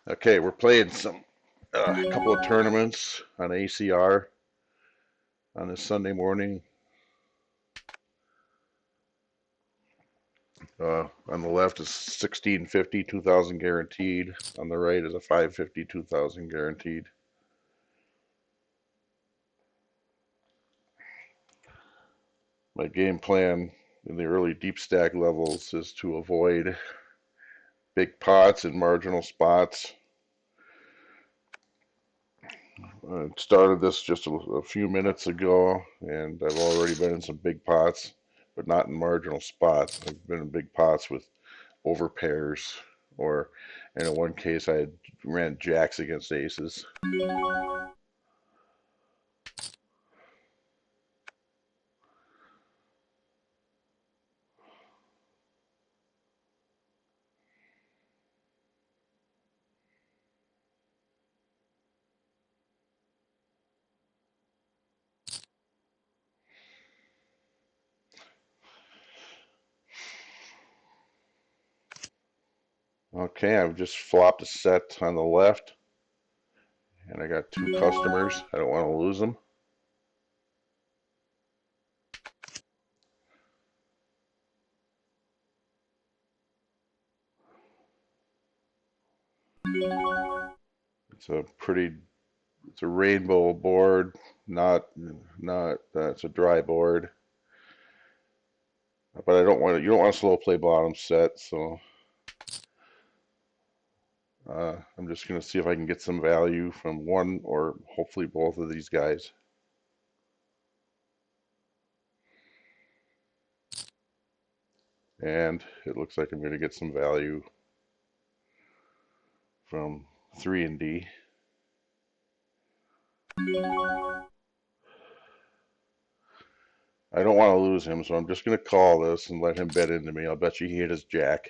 Okay, we're playing a couple of tournaments on ACR on this Sunday morning. On the left is 1650, 2000 guaranteed. On the right is a 550, 2000 guaranteed. My game plan in the early deep stack levels is to avoid big pots and marginal spots. I started this just a few minutes ago, and I've already been in some big pots, but not in marginal spots. I've been in big pots with over pairs, or in one case, I ran jacks against aces. Okay, I've just flopped a set on the left, and I got two customers. I don't want to lose them. It's a pretty, it's a rainbow board, it's a dry board. But I don't want to, you don't want to slow play bottom set, so I'm just going to see if I can get some value from one or hopefully both of these guys. And it looks like I'm going to get some value from 3 and D. I don't want to lose him, so I'm just going to call this and let him bet into me. I'll bet you he hit his jack.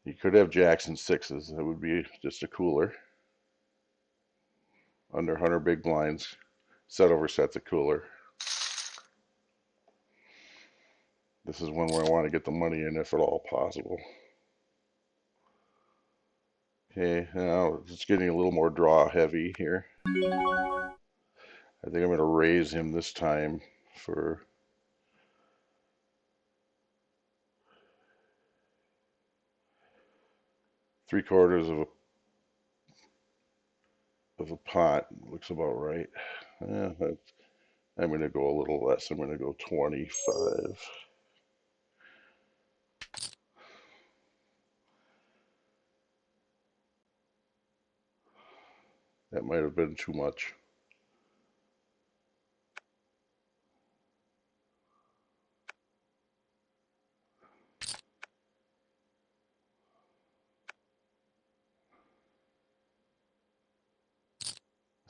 He could have jacks and sixes. That would be just a cooler. Under 100 big blinds. Set over set's a cooler. This is one where I want to get the money in if at all possible. Okay, now it's getting a little more draw heavy here. I think I'm going to raise him this time for 3/4 of a pot. Looks about right. Yeah, I'm going to go a little less. I'm going to go 25. That might have been too much.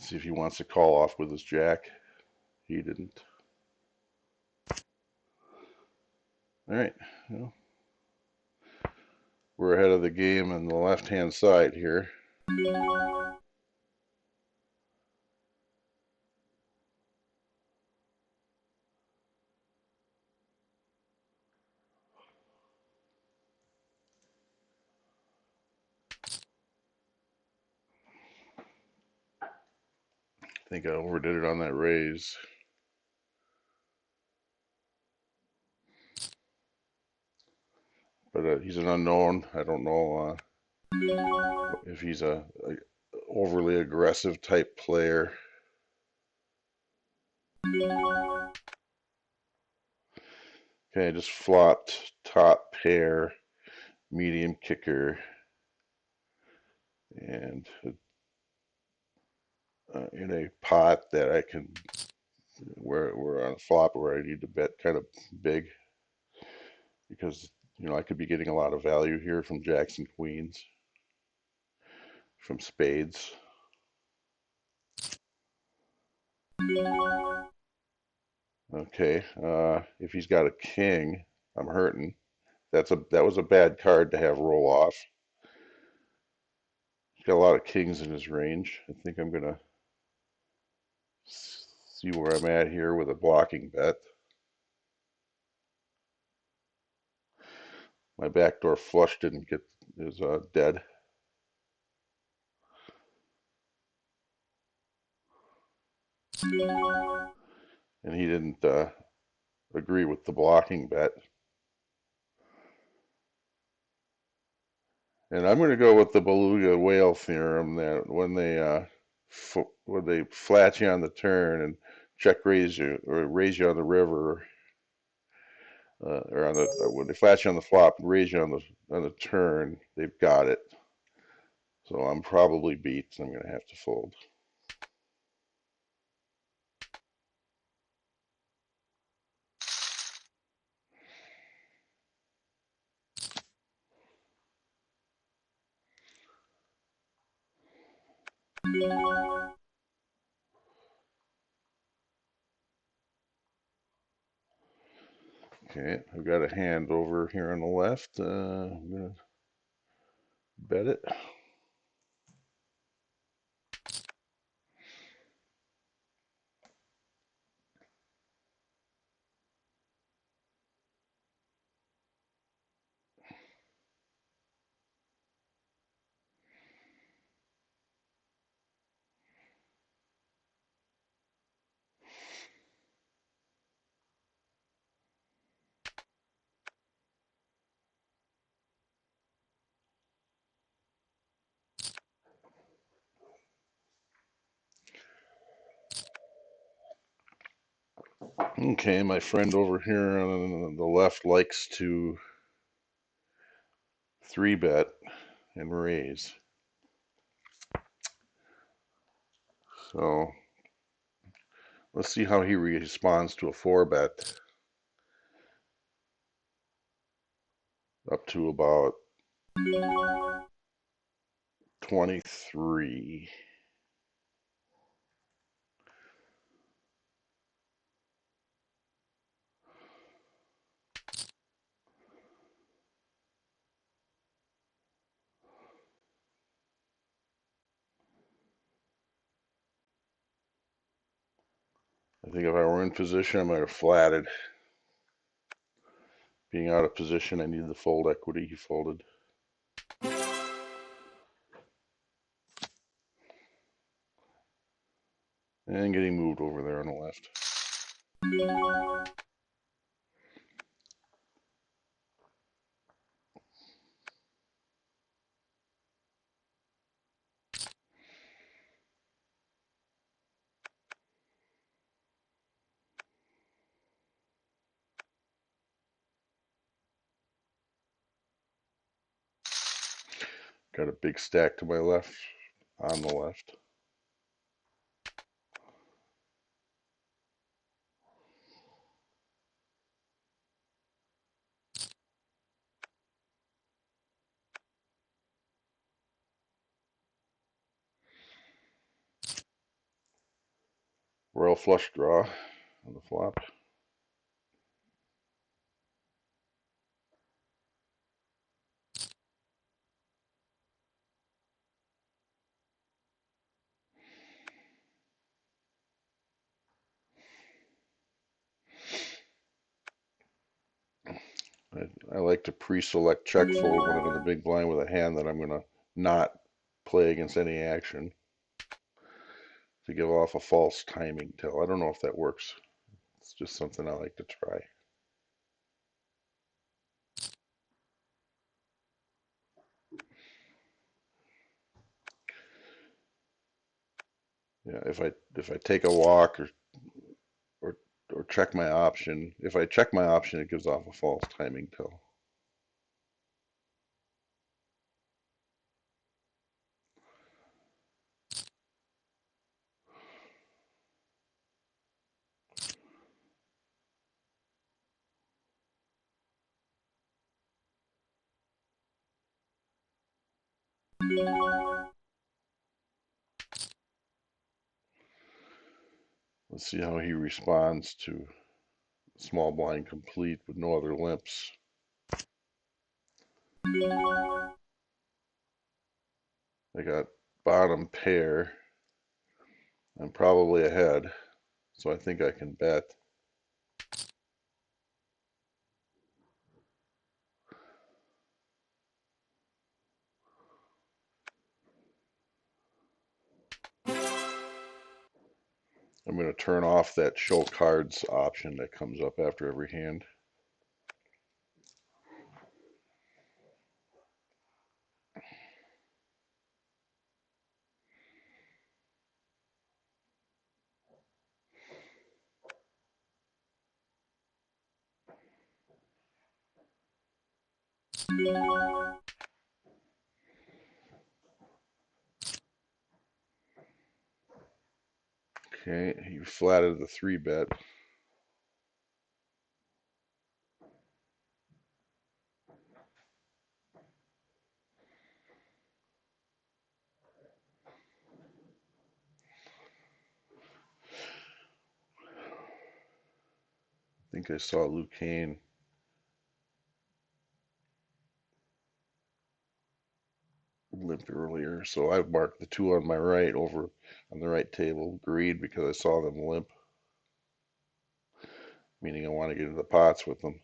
See if he wants to call off with his jack. He didn't. All right. Well, we're ahead of the game on the left-hand side here. I think I overdid it on that raise. But he's an unknown. I don't know if he's a overly aggressive type player. Okay, I just flopped top pair, medium kicker, and in a pot that I can, where we're on a flop where I need to bet kind of big because I could be getting a lot of value here from jacks and queens, from spades. Okay, if he's got a king, I'm hurting. That was a bad card to have roll off. He's got a lot of kings in his range. I think I'm gonna see where I'm at here with a blocking bet. My backdoor flush didn't get is dead, and he didn't agree with the blocking bet. And I'm going to go with the beluga whale theorem that when they flat you on the turn and check raise you or raise you on the river, or on the when they flat you on the flop and raise you on the turn, they've got it. So I'm probably beat. So I'm going to have to fold. Okay, I've got a hand over here on the left. I'm going to bet it. Okay, my friend over here on the left likes to three bet and raise. So let's see how he responds to a four bet up to about 23. I think if I were in position, I might have flatted. Being out of position, I needed the fold equity. He folded. And getting moved over there on the left. Got a big stack to my left, on the left. Royal flush draw on the flop. I like to pre-select check fold when I'm in the big blind with a hand that I'm going to not play against any action to give off a false timing tell. I don't know if that works. It's just something I like to try. Yeah, if I take a walk or or check my option, if I check my option, it gives off a false timing tell. Let's see how he responds to small blind complete with no other limps. I got bottom pair. I'm probably ahead, so I think I can bet. I'm going to turn off that show cards option that comes up after every hand. Okay, he flatted the 3-bet. I think I saw Luke Kane limp earlier, so I've marked the 2 on my right over on the right table green because I saw them limp, meaning I want to get into the pots with them.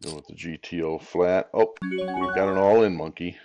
Go with the GTO flat. Oh, we've got an all-in monkey.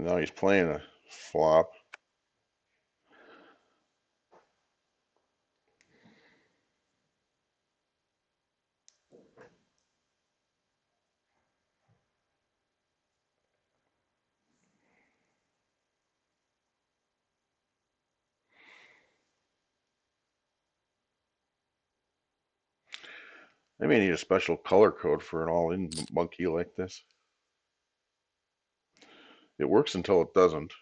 And now he's playing a flop. I may need a special color code for an all-in monkey like this. It works until it doesn't.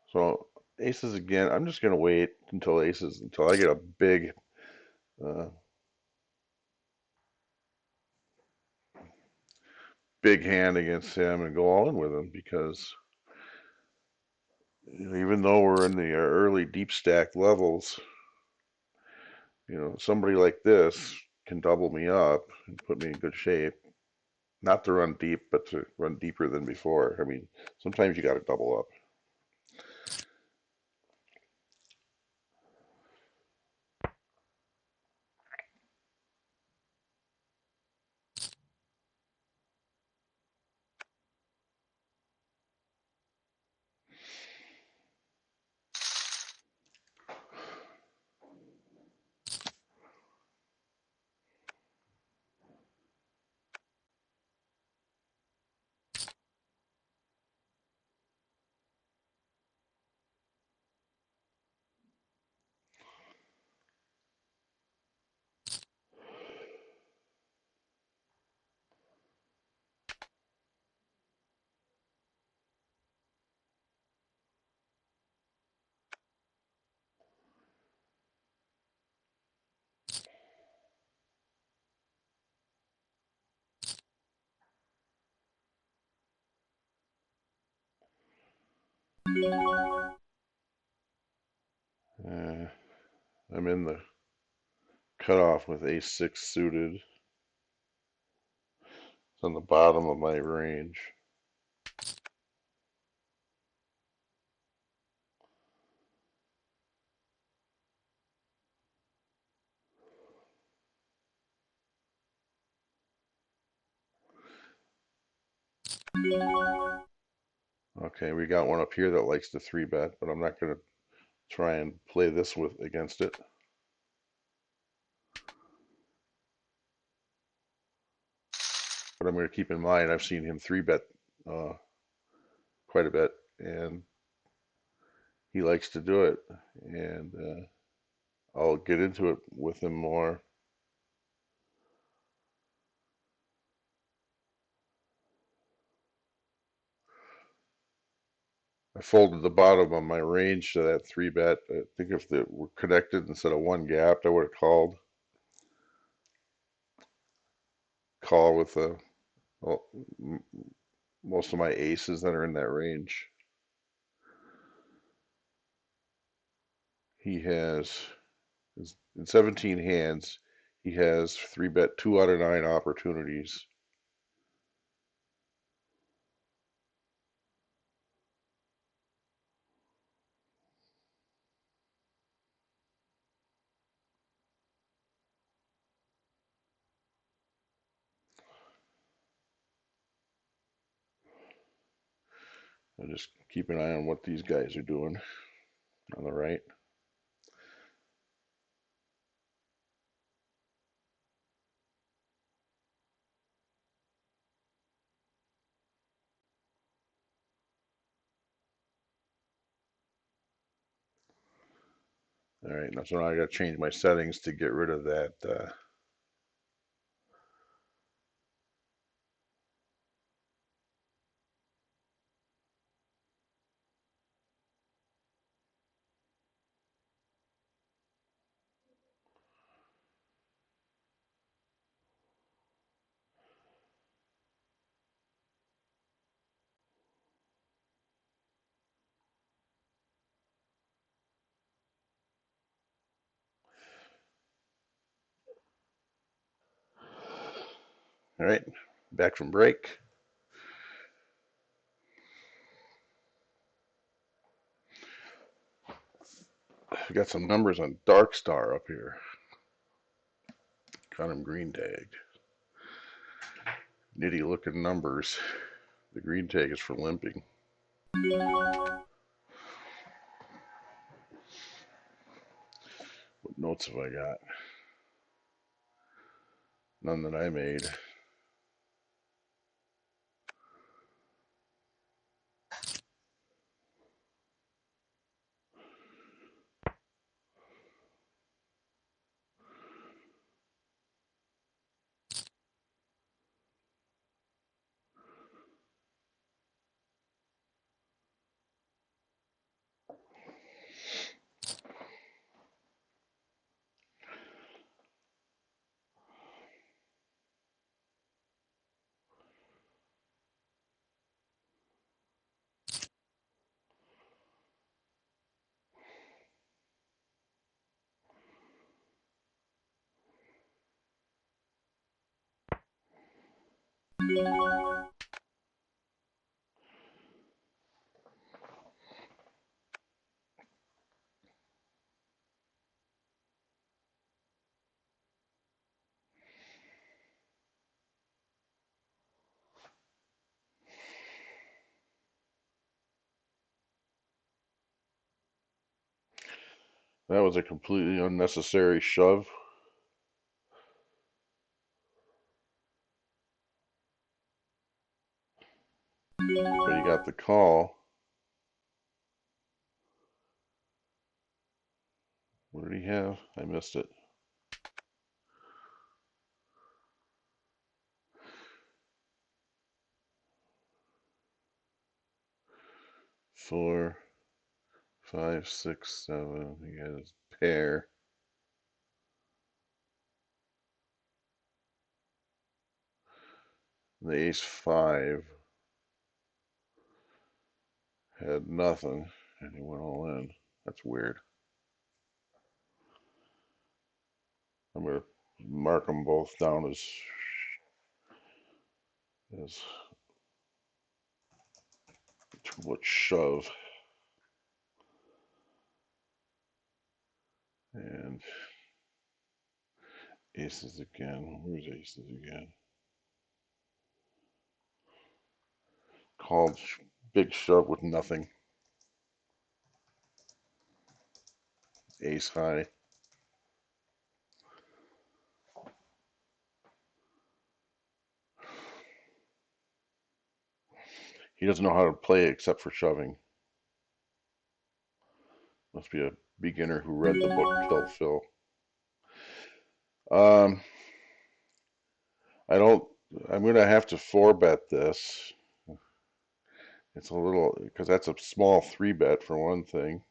So aces again. I'm just gonna wait until aces until I get a uh, big hand against him and go all in with him because even though we're in the early deep stack levels, somebody like this can double me up and put me in good shape. Not to run deep, but to run deeper than before. I mean, sometimes you got to double up. Uh, I'm in the cutoff with ace-6 suited. It's on the bottom of my range. Okay, we got one up here that likes to 3-bet, but I'm not going to try and play this with against it. But I'm going to keep in mind I've seen him 3-bet uh, quite a bit, and he likes to do it. And I'll get into it with him more. I folded the bottom of my range to that 3-bet. I think if they were connected instead of one gapped, I would have call with well, most of my aces that are in that range. He has in 17 hands. He has 3-bet 2 out of 9 opportunities. I just keep an eye on what these guys are doing on the right. All right, so now I got to change my settings to get rid of that. All right, back from break. I got some numbers on Dark Star up here. Got him green tagged. Nitty looking numbers. The green tag is for limping. What notes have I got? None that I made. That was a completely unnecessary shove. But he got the call. What did he have? I missed it. 4, 5, 6, 7. He got his pair. The ace-5 had nothing, and he went all in. That's weird. I'm going to mark them both down as too much shove. And aces again. Where's aces again? Called big shove with nothing. Ace high. He doesn't know how to play except for shoving. Must be a beginner who read the book Kill Phil. I don't. I'm gonna have to 4-bet this. It's a little because that's a small 3-bet for one thing.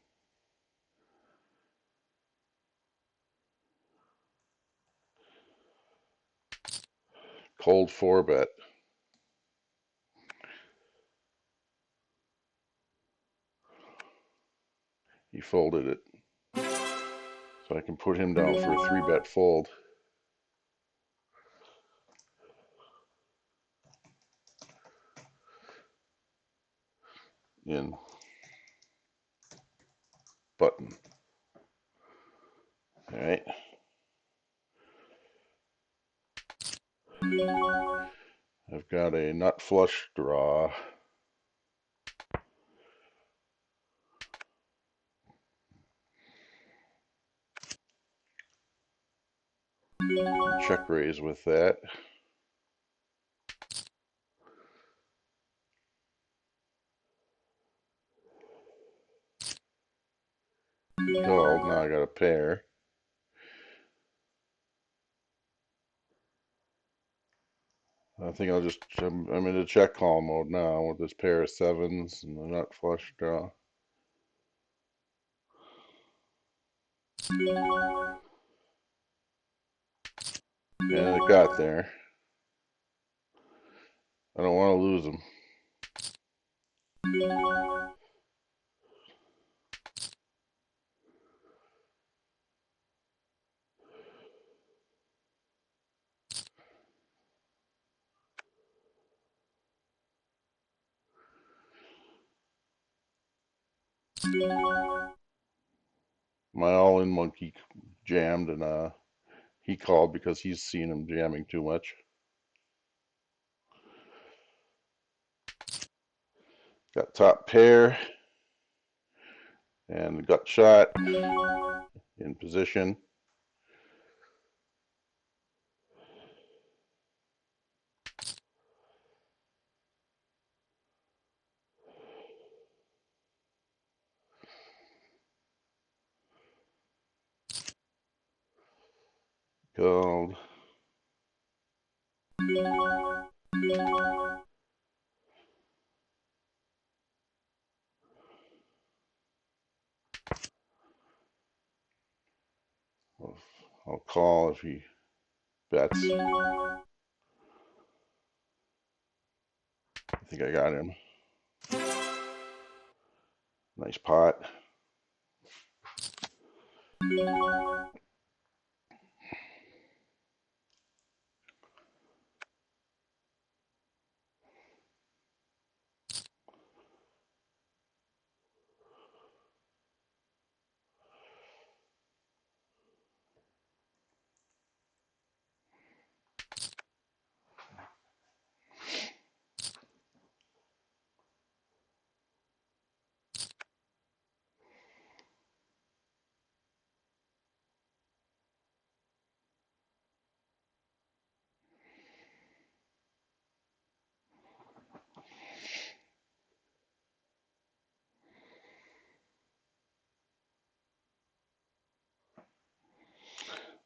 Cold 4-bet. He folded it, so I can put him down for a 3-bet fold. In button. All right. I've got a nut flush draw. Check raise with that. Called. Now I got a pair. I think I'm in a check call mode now with this pair of sevens and the nut flush draw. And it got there. I don't want to lose them. My all-in monkey jammed, and he called because he's seen him jamming too much. Got top pair and gut shot in position. Called. I'll call if he bets. I think I got him. Nice pot.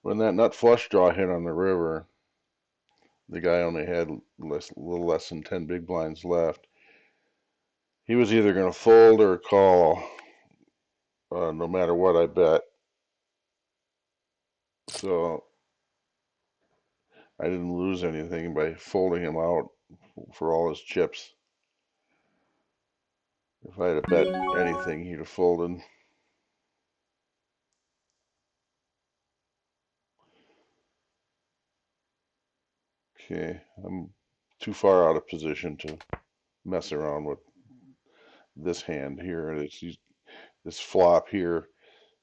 When that nut flush draw hit on the river, the guy only had a little less than 10 big blinds left. He was either going to fold or call, no matter what I bet. So I didn't lose anything by folding him out for all his chips. If I had bet anything, he'd have folded. Okay, I'm too far out of position to mess around with this hand here. This flop here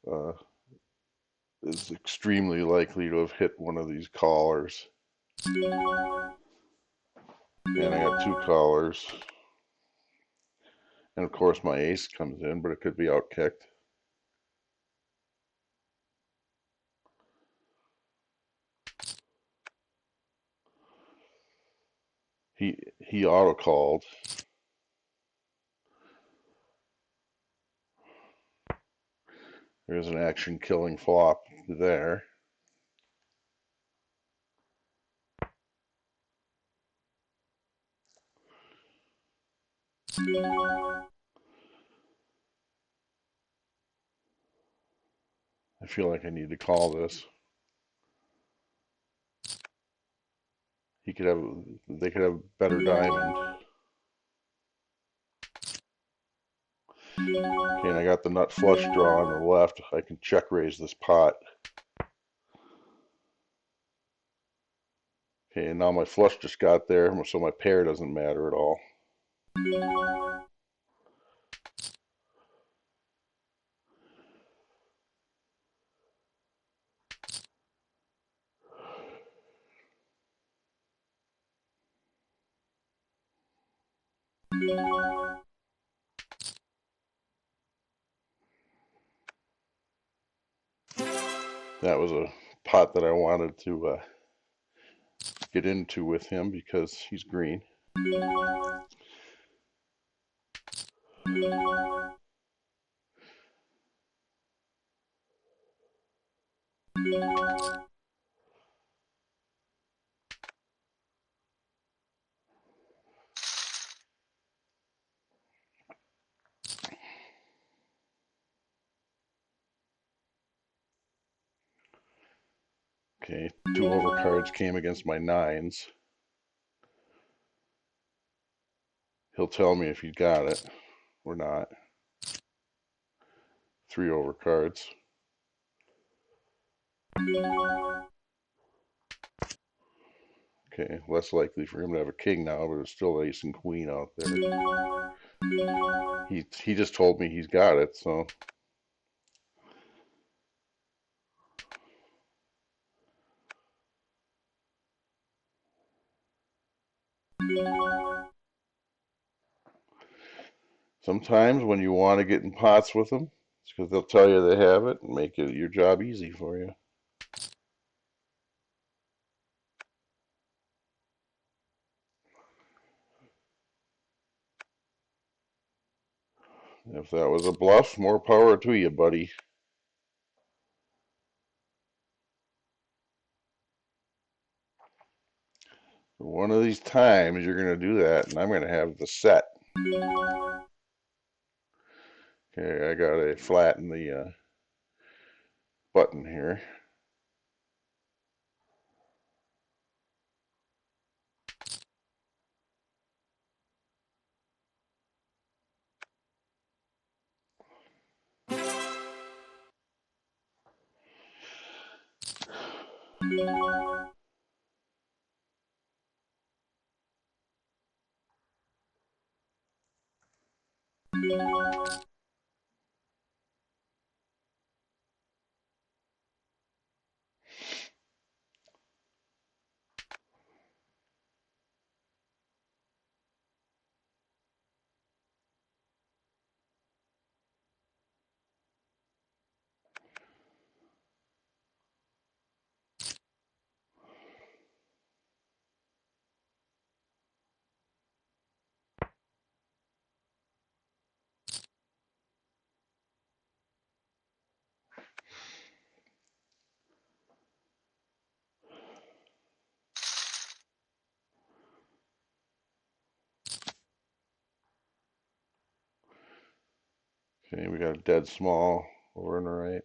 uh, is extremely likely to have hit one of these callers. And I got two callers. And of course my ace comes in, but it could be outkicked. He auto called. There's an action killing flop there. I feel like I need to call this. He could have, they could have better diamond. Okay, and I got the nut flush draw on the left. I can check raise this pot. Okay, and now my flush just got there, so my pair doesn't matter at all. That was a pot that I wanted to get into with him because he's green. Okay, 2 overcards came against my 9s. He'll tell me if he got it or not. 3 overcards. Okay, less likely for him to have a king now, but there's still ace and queen out there. He just told me he's got it, so sometimes when you want to get in pots with them, it's because they'll tell you they have it and make your job easy for you. If that was a bluff, more power to you, buddy. One of these times you're going to do that, and I'm going to have the set. Okay, I got a flat in the button here. Okay, we got a dead small over on the right.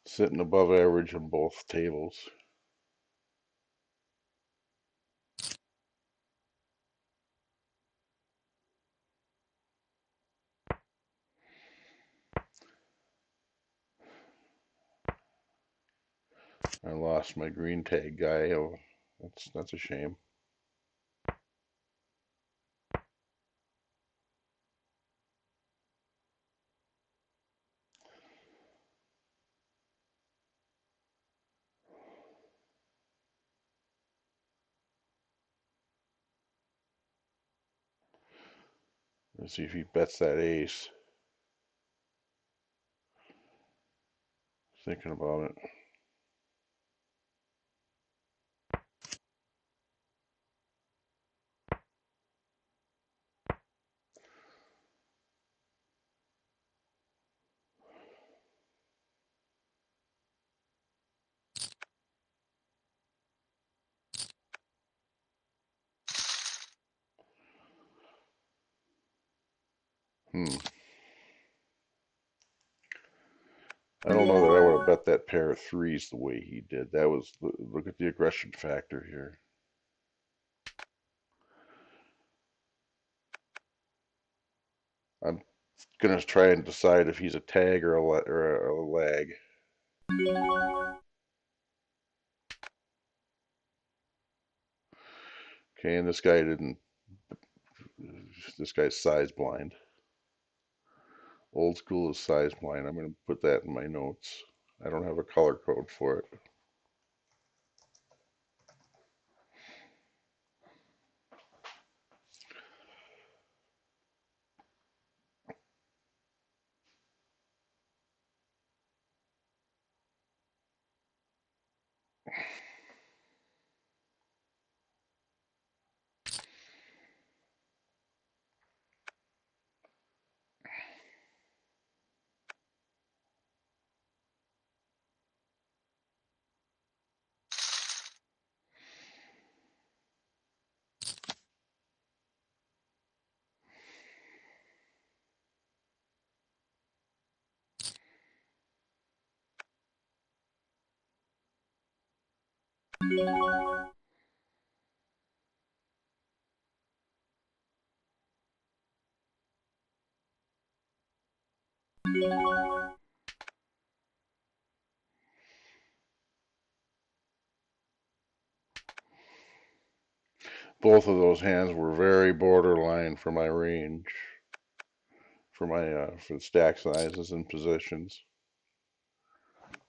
Sitting above average on both tables. I lost my green tag guy. Oh, that's a shame. Let's see if he bets that ace. Thinking about it. I don't know that I would have bet that pair of threes the way he did. That was, look at the aggression factor here. I'm gonna try and decide if he's a tag or a lag. Okay, and this guy didn't. This guy's size blind. Old school is size blind. I'm gonna put that in my notes. I don't have a color code for it. Both of those hands were very borderline for my range, for the stack sizes and positions.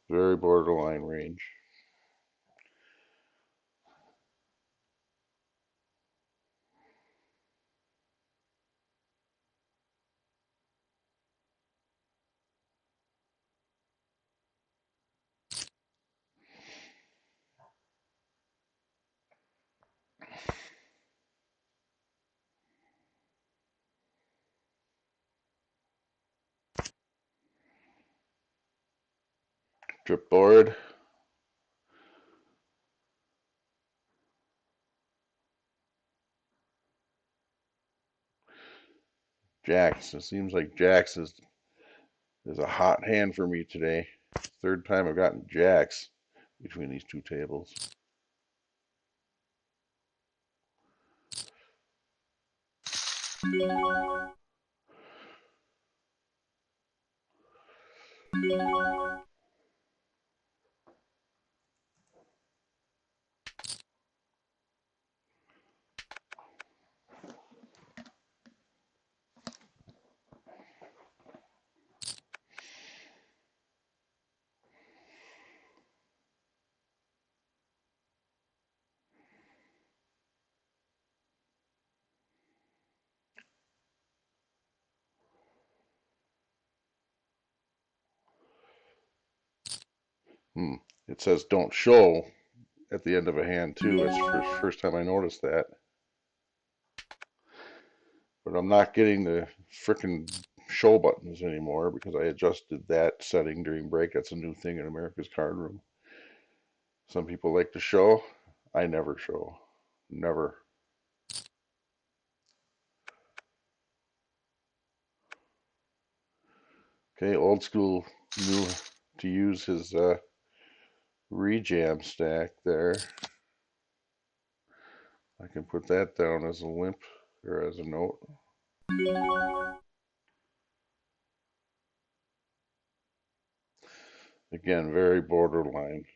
Very borderline range. Trip board. Jacks. It seems like Jacks is a hot hand for me today. Third time I've gotten Jacks between these two tables. It says don't show at the end of a hand too. It's the first time I noticed that. But I'm not getting the frickin' show buttons anymore because I adjusted that setting during break. That's a new thing in America's Card Room. Some people like to show. I never show. Never. Okay, old school knew to use his rejam stack there. I can put that down as a limp or as a note. Again, very borderline.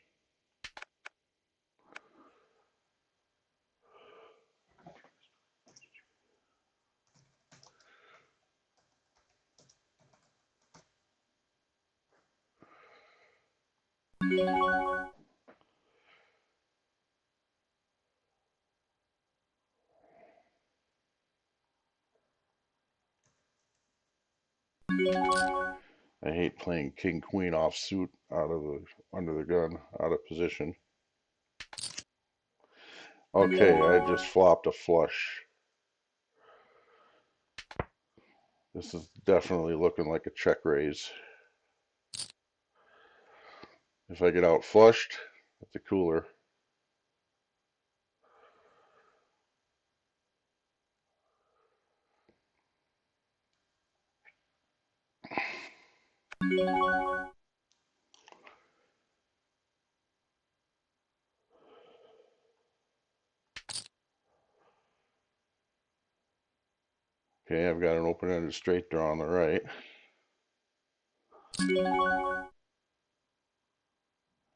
I hate playing king queen offsuit out of the under the gun, out of position. Okay, I just flopped a flush. This is definitely looking like a check raise. If I get out flushed, that's a cooler. Okay, I've got an open-ended straight draw on the right.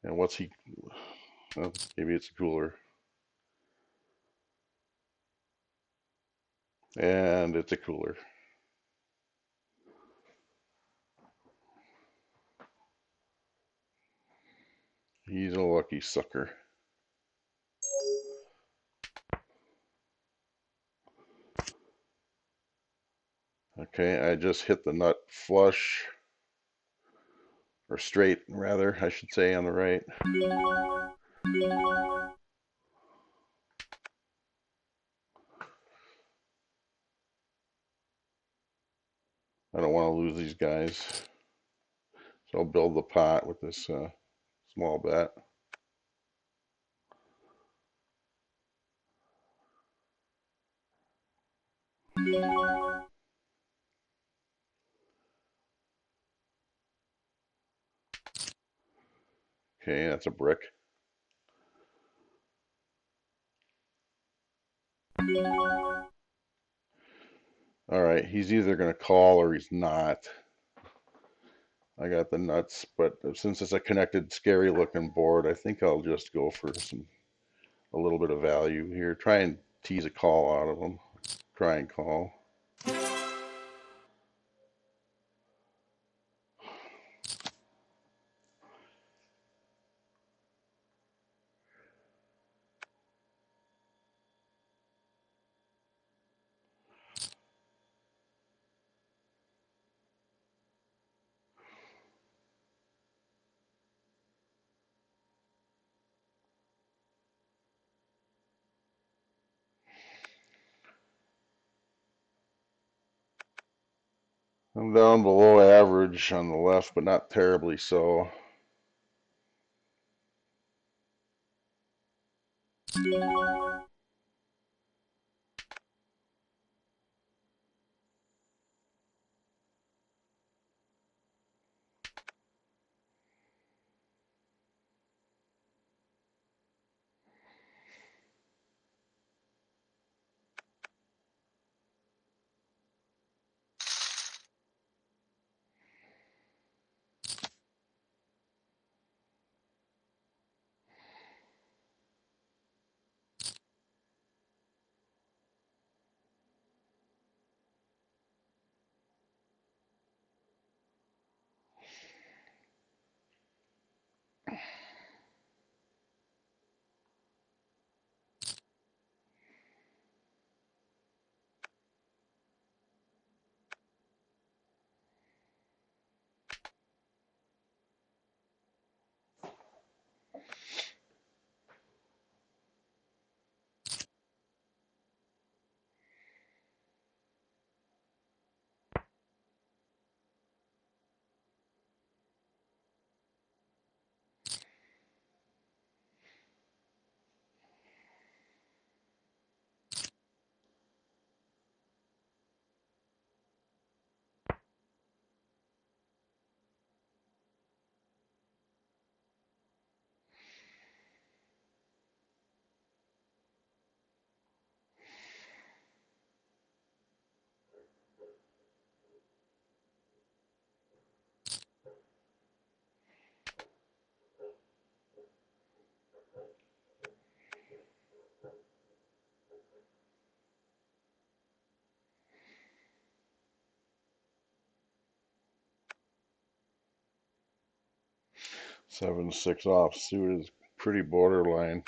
And what's he? Well, maybe it's a cooler. And it's a cooler. He's a lucky sucker. Okay, I just hit the nut flush, or straight rather, I should say, on the right. I don't want to lose these guys, so I'll build the pot with this small bet. Okay, that's a brick. All right, he's either going to call or he's not. I got the nuts, but since it's a connected, scary looking board, I think I'll just go for a little bit of value here. Try and tease a call out of him. Try and call. I'm down below average on the left, but not terribly so. Seven six offsuit is pretty borderline.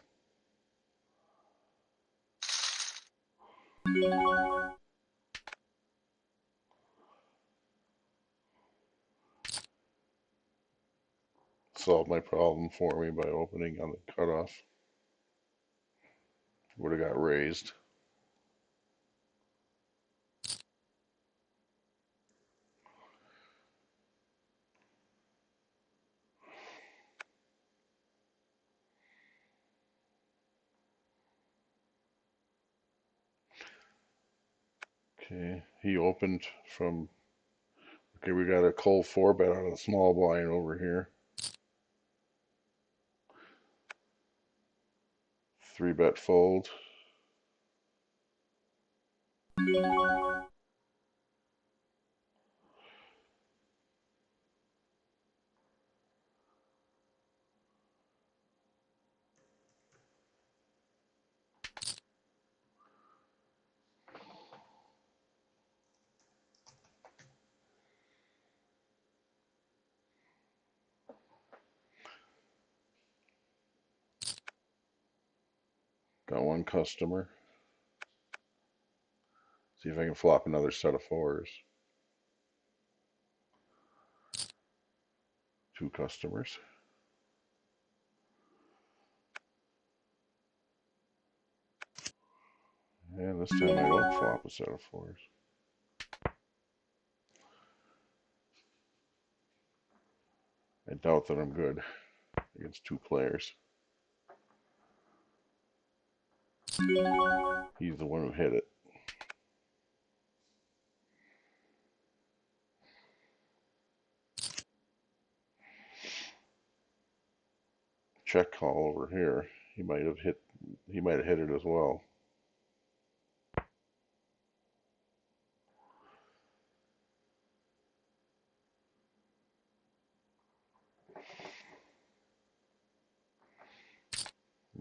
solved my problem for me by opening on the cutoff. Would have got raised. Okay, he opened from. Okay, we got a cold 4-bet out of the small blind over here. 3-bet fold. Got one customer. See if I can flop another set of 4s. 2 customers. And this time I don't flop a set of 4s. I doubt that I'm good against 2 players. He's the one who hit it. Check call over here. He might have hit it as well.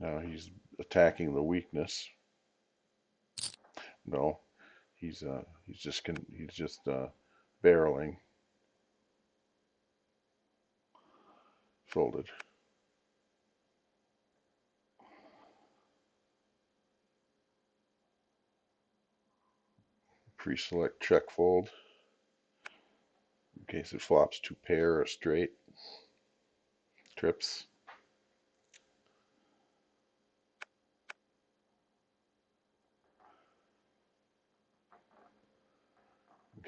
Now he's attacking the weakness. No, he's just barreling. Folded. Pre-select check fold in case it flops 2 pair or straight. Trips.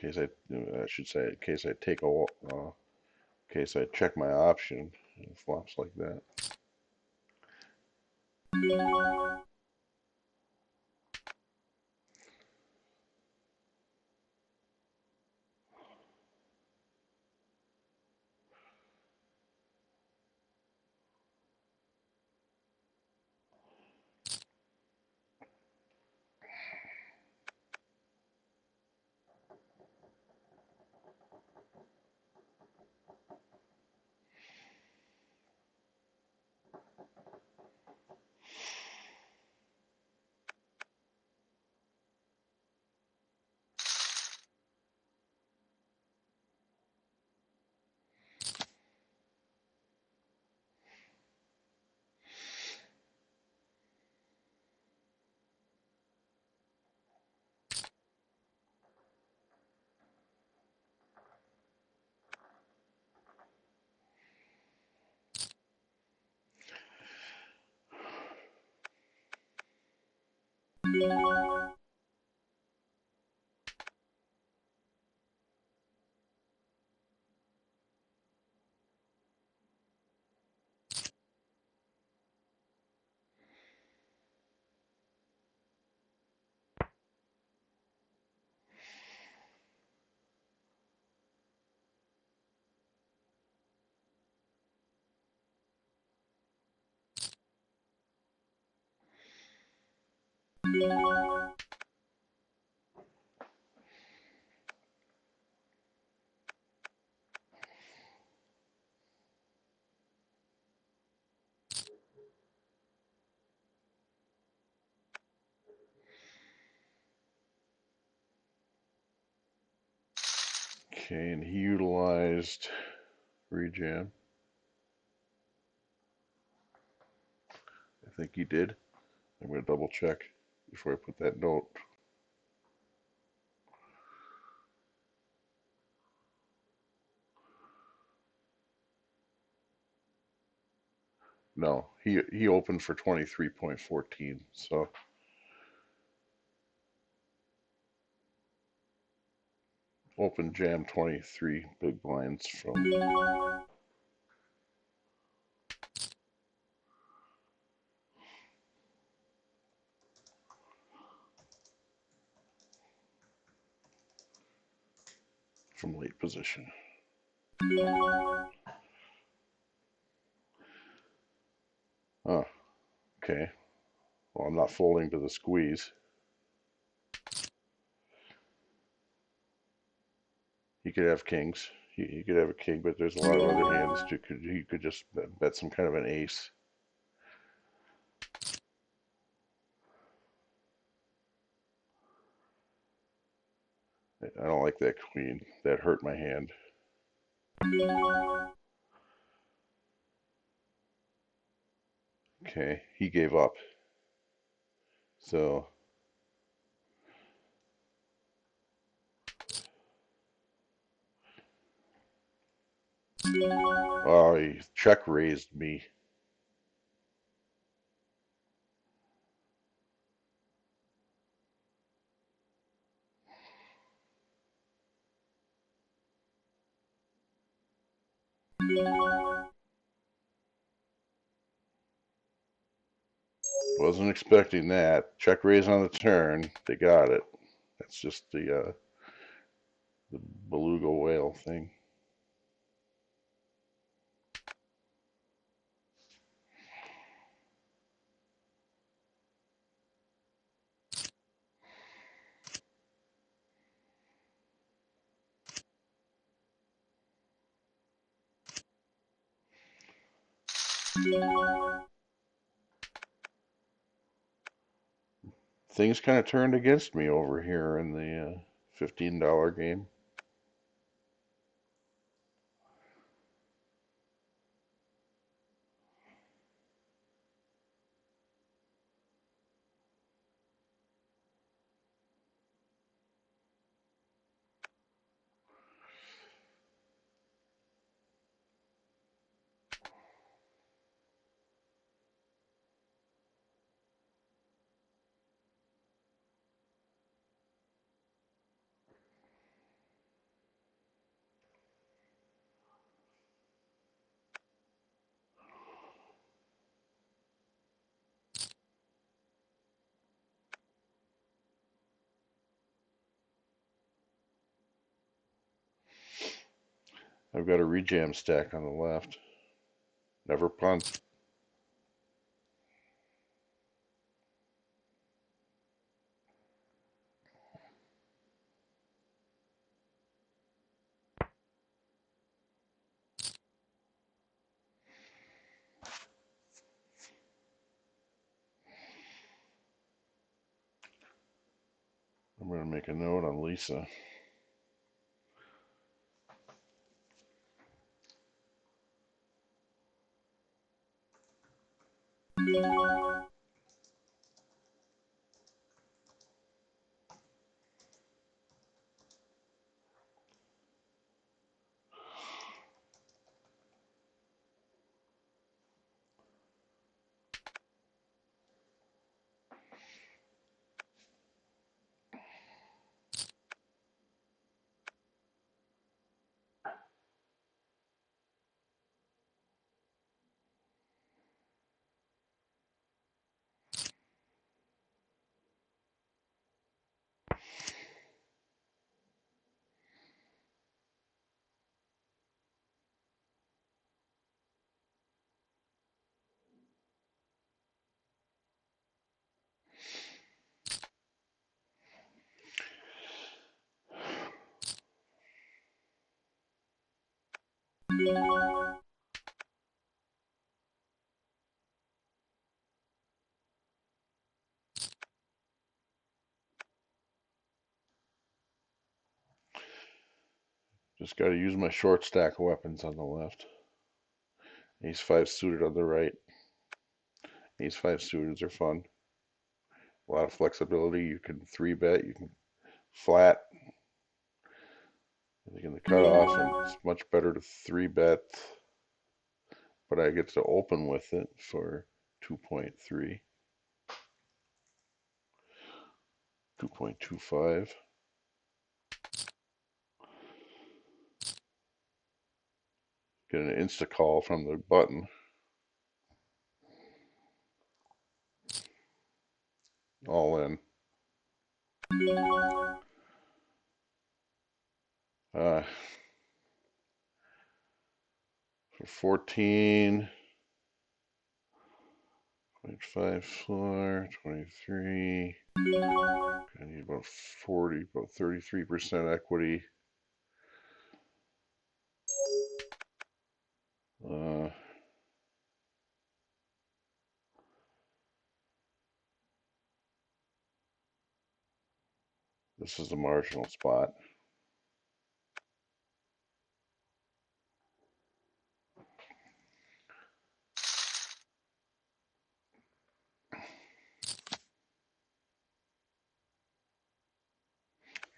In case I should say, in case I take in case I check my option, and it flops like that. Okay, and he utilized rejam. I think he did. I'm going to double check before I put that note. No, he opened for 23.14. So open jam 23 big blinds from late position. Oh, okay. Well, I'm not folding to the squeeze. He could have kings. He could have a king, but there's a lot of other hands too. He could just bet some kind of an ace. I don't like that queen. That hurt my hand. Okay, he gave up. So, oh, he check raised me. Wasn't expecting that. Check raise on the turn. They got it. That's just the beluga whale thing. Things kind of turned against me over here in the $15 game. I've got a rejam stack on the left. Never punt. I'm going to make a note on Lisa. Just got to use my short stack of weapons on the left. Ace 5 suited on the right. Ace 5 suited are fun. A lot of flexibility. You can 3-bet, you can flat, you can the cutoff, and it's much better to 3-bet but I get to open with it for 2.3, 2.25. Get an insta call from the button. All in. For 14.5 floor, 23. I need about 40, about 33% equity. This is the marginal spot.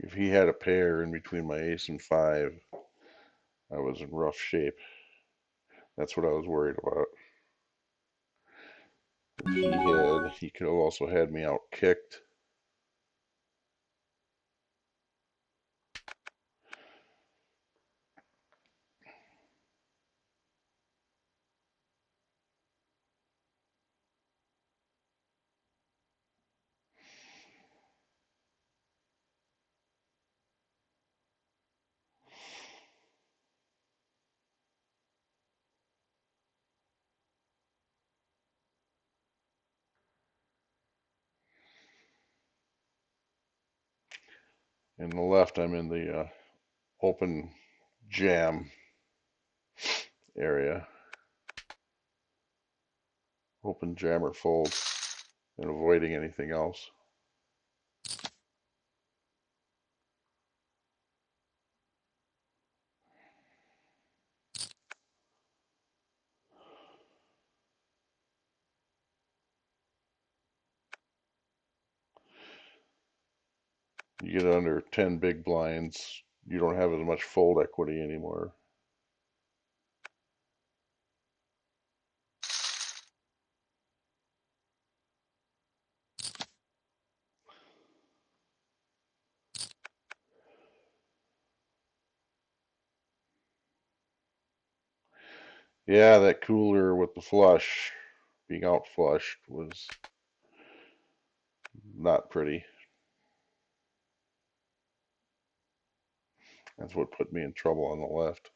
If he had a pair in between my ace and five, I was in rough shape. That's what I was worried about. He could have also had me out kicked. In the left, I'm in the open jam area. Open jammer fold and avoiding anything else. You get under 10 big blinds, you don't have as much fold equity anymore. Yeah, that cooler with the flush, being out flushed, was not pretty. That's what put me in trouble on the left.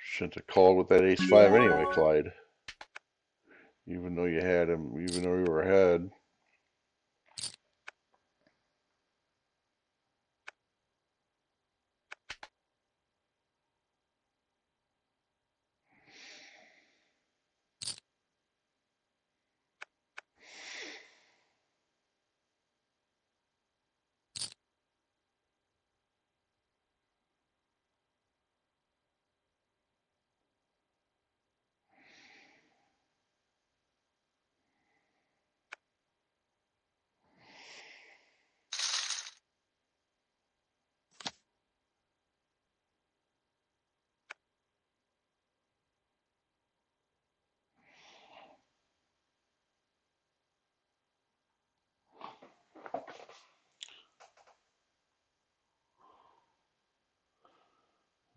Shouldn't have called with that ace five anyway, Clyde. Even though you had him, even though you were ahead.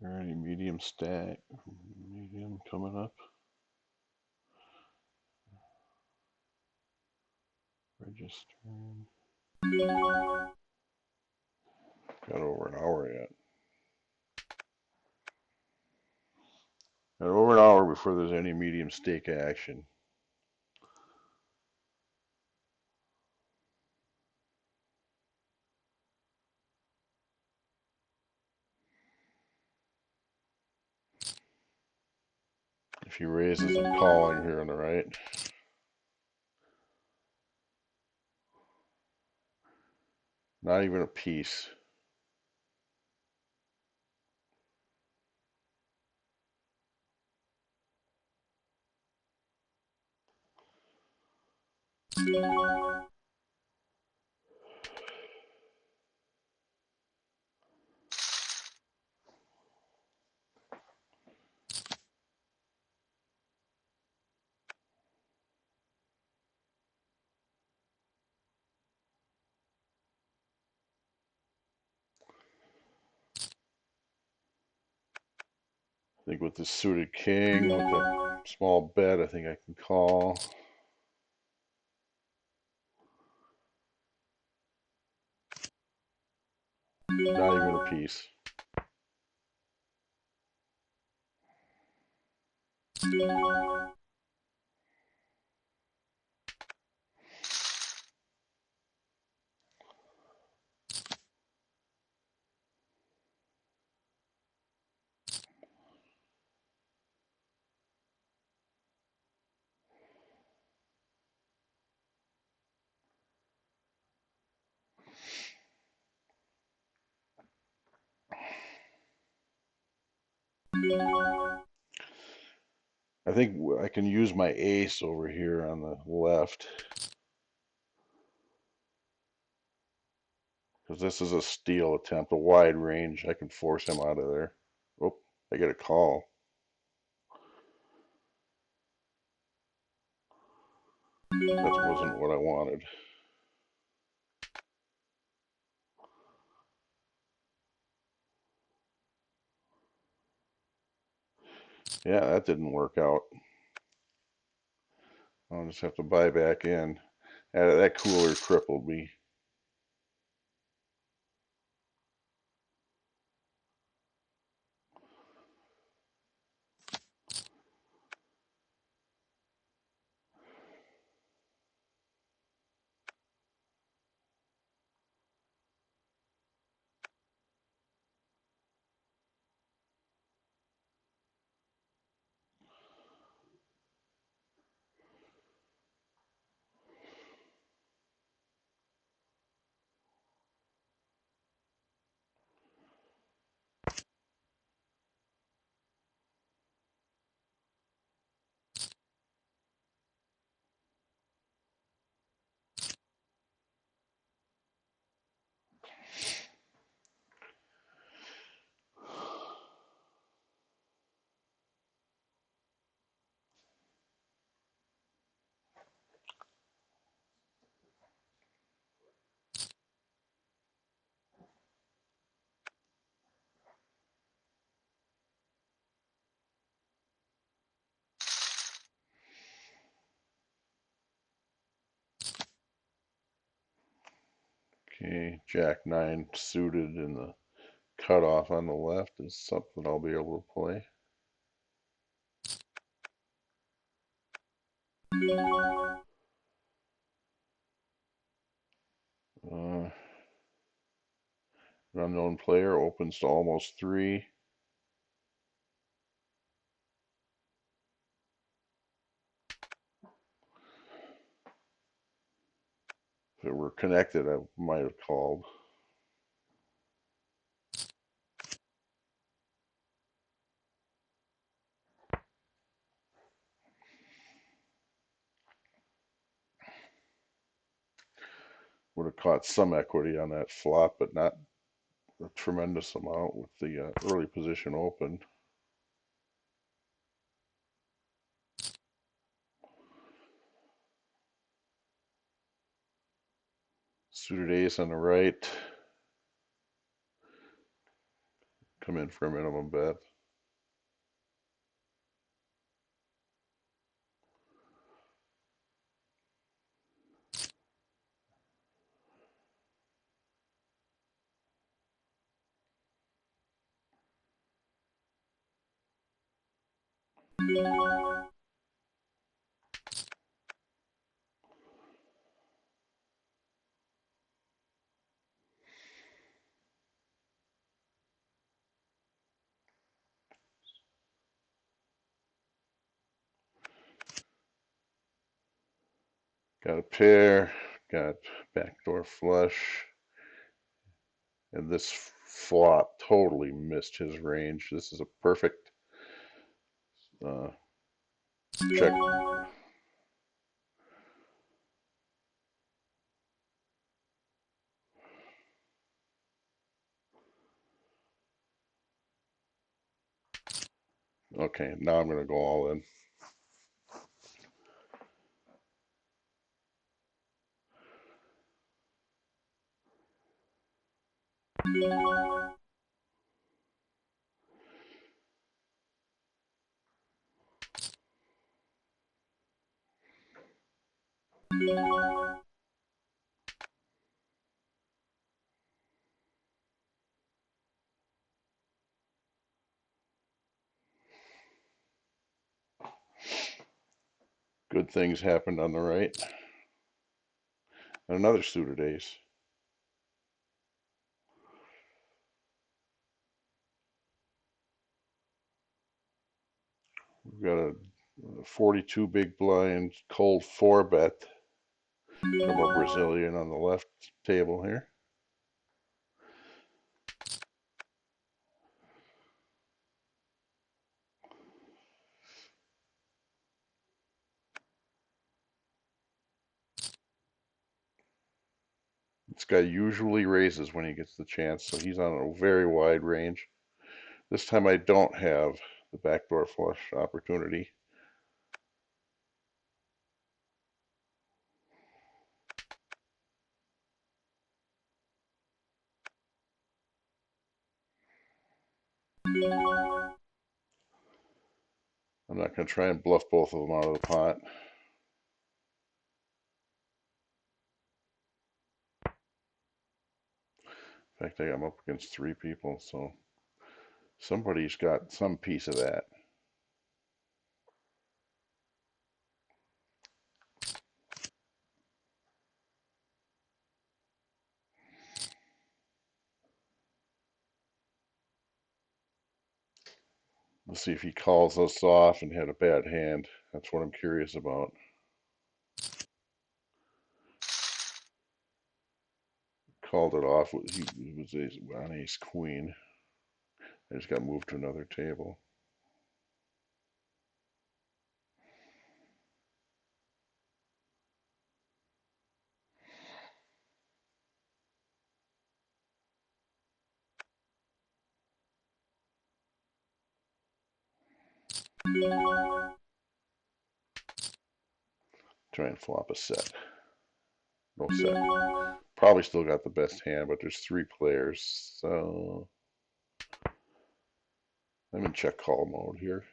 Alrighty, medium stack. Medium coming up. Registering. Got over an hour yet. before there's any medium stake action. If he raises, I'm calling here on the right. Not even a piece. I think with this suited king, with a small bet, I think I can call. Not even a piece. I think I can use my ace over here on the left, because this is a steal attempt, a wide range. I can force him out of there. Oh, I get a call. That wasn't what I wanted. Yeah, that didn't work out. I'll just have to buy back in. That cooler crippled me. Okay, Jack 9 suited in the cutoff on the left is something I'll be able to play. Uh, an unknown player opens to almost 3. If it were connected, I might have called. Would have caught some equity on that flop, but not a tremendous amount with the early position open. Suited ace on the right. Come in for a minimum bet. Got a pair, got backdoor flush, and this flop totally missed his range. This is a perfect uh, check. Okay, now I'm going to go all in. Good things happened on the right. And another suited ace. We've got a 42 big blind cold 4-bet from a Brazilian on the left table here. This guy usually raises when he gets the chance, so he's on a very wide range. This time I don't have the backdoor flush opportunity. I'm not going to try and bluff both of them out of the pot. In fact, I'm up against 3 people, so somebody's got some piece of that. Let's see if he calls us off and had a bad hand. That's what I'm curious about. Called it off. He was on ace queen. I just got moved to another table. Try and flop a set. No set. Probably still got the best hand, but there's 3 players, so I'm in check call mode here.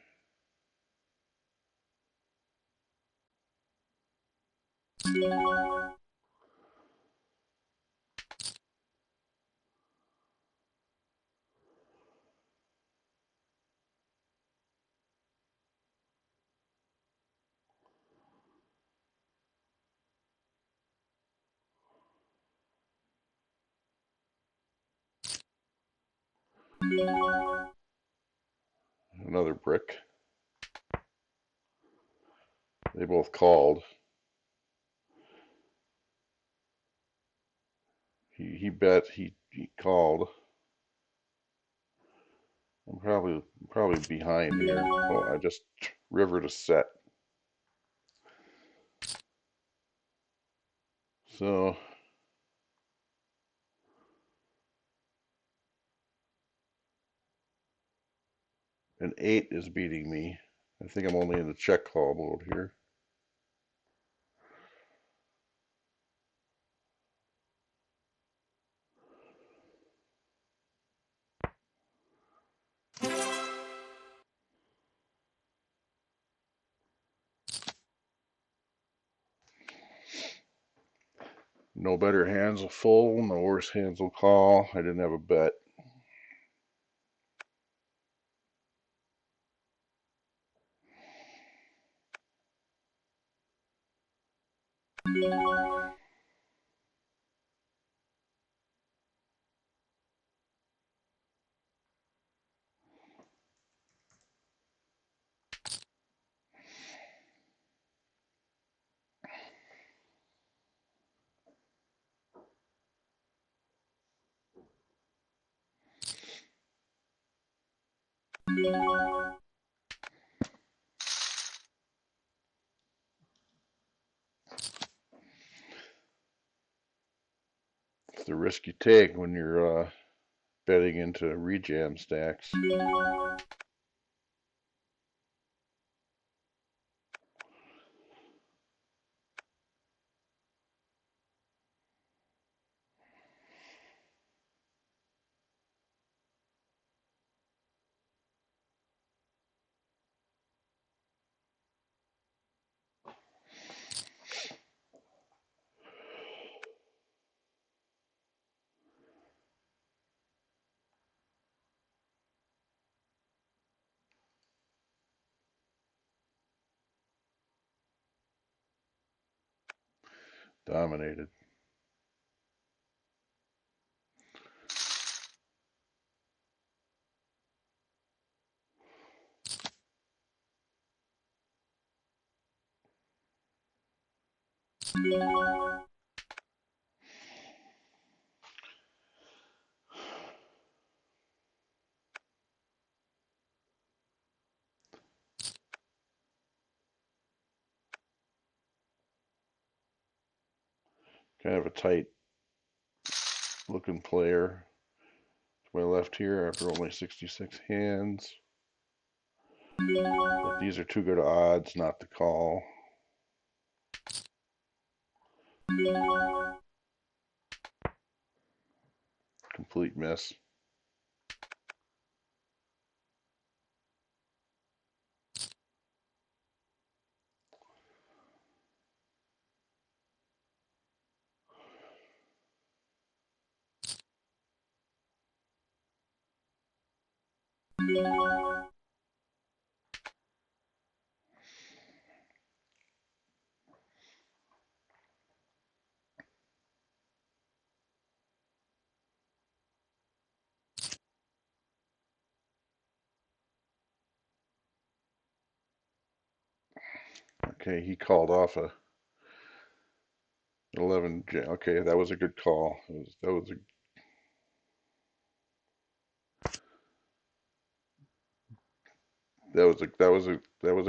Another brick. They both called. He bet. He called. I'm probably behind here. Oh, I just rivered a set. So an 8 is beating me. I think I'm only in the check call mode here. No better hands will fold, no worse hands will call. I didn't have a bet. It's the risk you take when you're betting into rejam stacks. Dominated. Kind of a tight looking player to my left here after only 66 hands. But these are too good odds not to call. Complete miss. Okay, he called off a 11 jam. Okay, that was a good call. That was a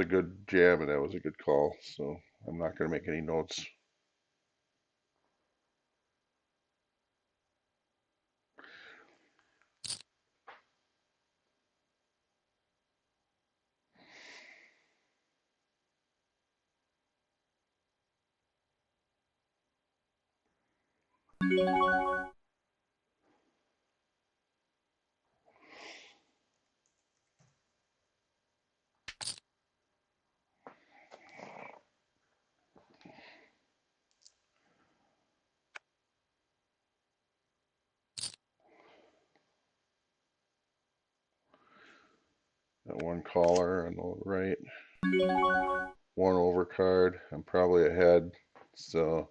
good jam, and that was a good call. So I'm not going to make any notes. Got one caller on the right, one overcard. I'm probably ahead, so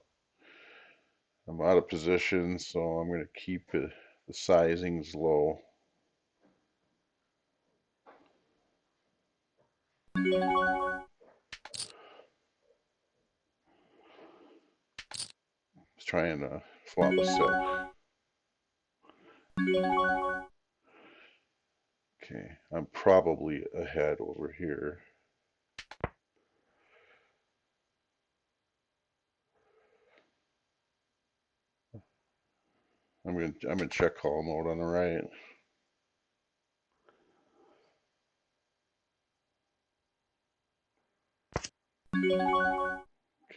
I'm out of position. So I'm going to keep the sizings low. Just trying to flop a set. Okay, I'm probably ahead over here. I'm in check call mode on the right.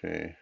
Okay.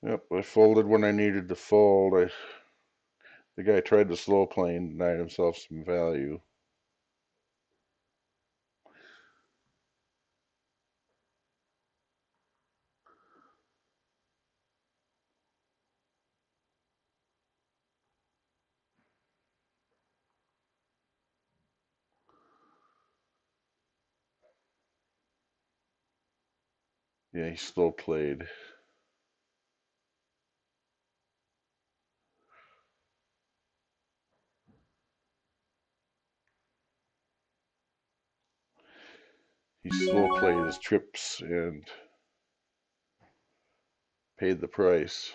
Yep, I folded when I needed to fold. The guy tried the slow plane, denied himself some value. Yeah, he slow played. He slow played his trips and paid the price.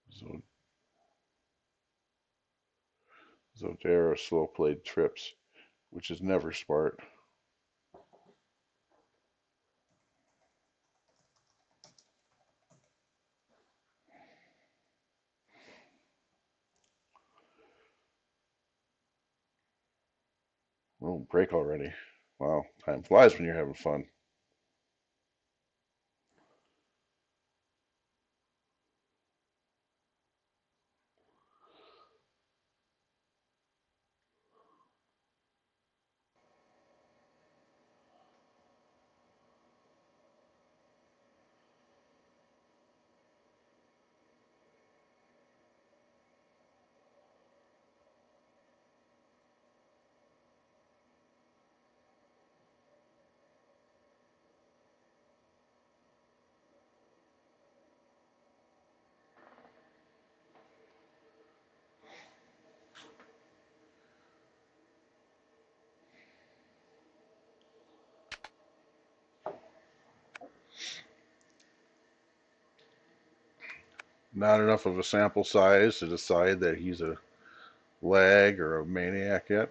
So Zodera slow played trips, which is never smart. Oh, break already. Wow, time flies when you're having fun. Not enough of a sample size to decide that he's a lag or a maniac yet.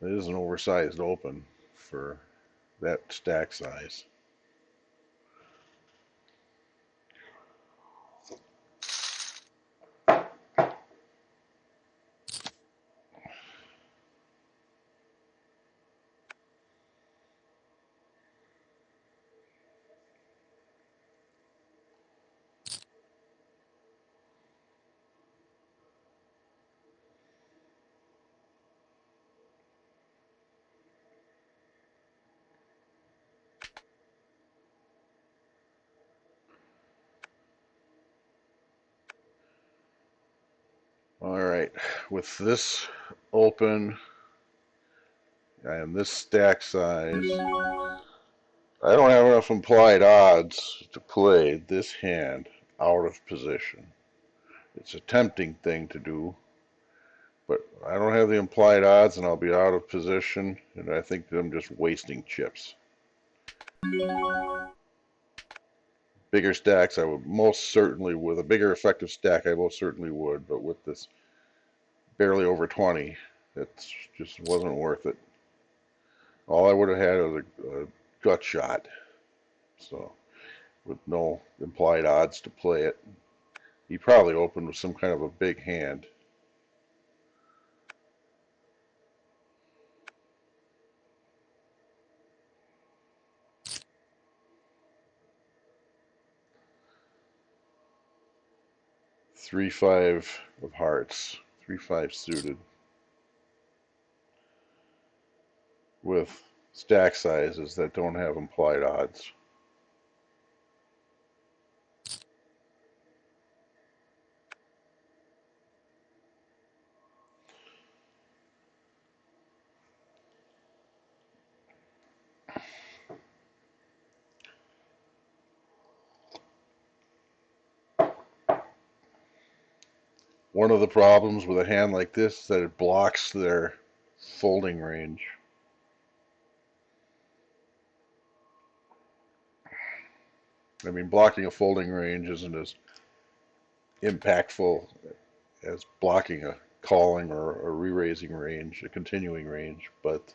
It is an oversized open for that stack size. All right, with this open and this stack size, I don't have enough implied odds to play this hand out of position. It's a tempting thing to do, but I don't have the implied odds and I'll be out of position, and I think I'm just wasting chips. Bigger stacks, I would most certainly, with a bigger effective stack, I most certainly would, but with this barely over 20, it just wasn't worth it. All I would have had was a gut shot, so with no implied odds to play it. He probably opened with some kind of a big hand. Three five of hearts, 3-5 suited with stack sizes that don't have implied odds. One of the problems with a hand like this is that it blocks their folding range. I mean, blocking a folding range isn't as impactful as blocking a calling or a re-raising range, a continuing range, but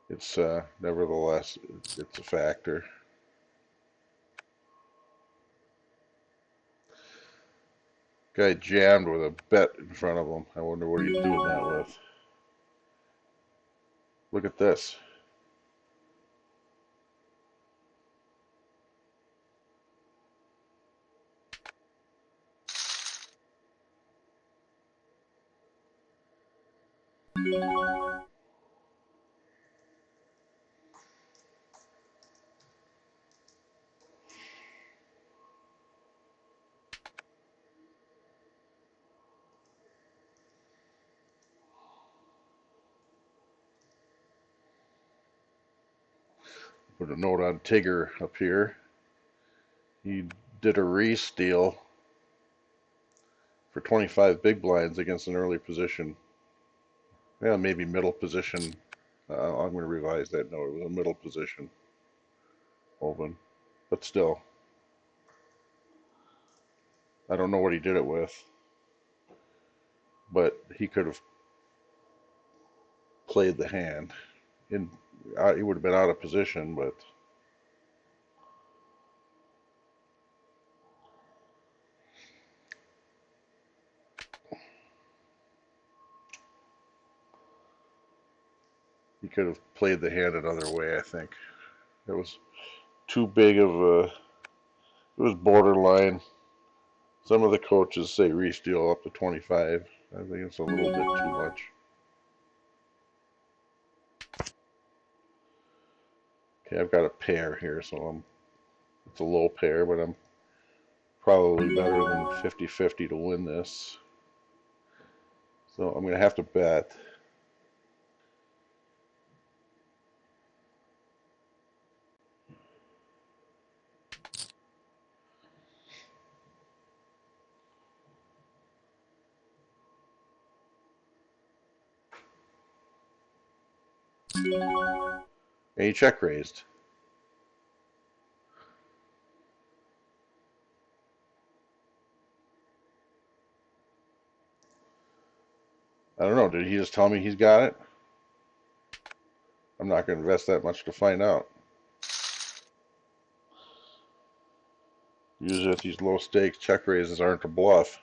it's nevertheless it's a factor. Guy jammed with a bet in front of him. I wonder what he's doing that with. Look at this. Put a note on Tigger up here. He did a re-steal for 25 big blinds against an early position. Yeah, maybe middle position. I'm going to revise that note. It was a middle position open, but still, I don't know what he did it with, but he could have played the hand. In he would have been out of position, but he could have played the hand another way. I think it was too big of a. It was borderline. Some of the coaches say re-steal up to 25. I think it's a little bit too much. Okay, I've got a pair here, so it's a low pair, but I'm probably better than 50-50 to win this. So I'm going to have to bet. And he check raised. I don't know. Did he just tell me he's got it? I'm not going to invest that much to find out. Usually at these low stakes, check raises aren't a bluff.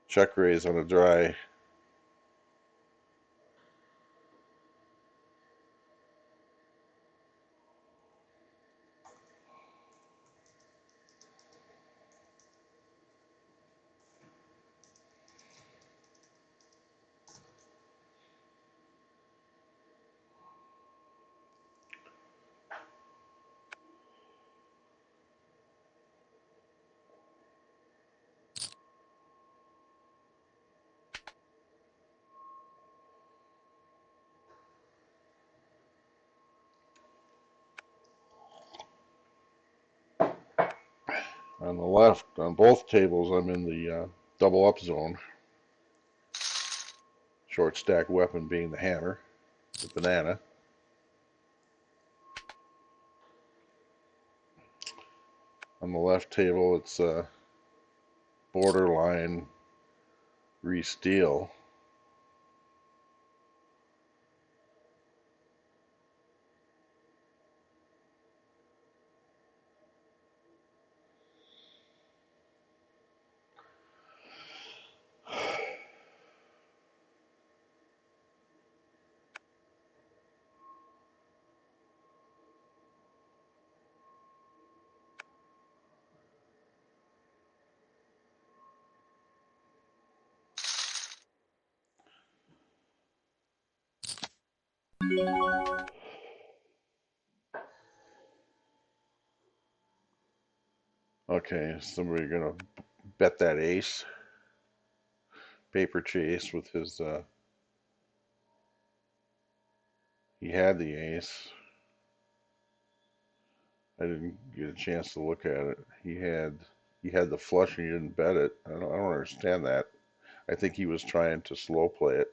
Check raise on a dry. On the left, on both tables, I'm in the double up zone. Short stack weapon being the hammer, the banana. On the left table, it's borderline re-steal. Okay, somebody gonna bet that ace, paper chase with his, he had the ace. I didn't get a chance to look at it. He had the flush and he didn't bet it. I don't understand that. I think he was trying to slow play it.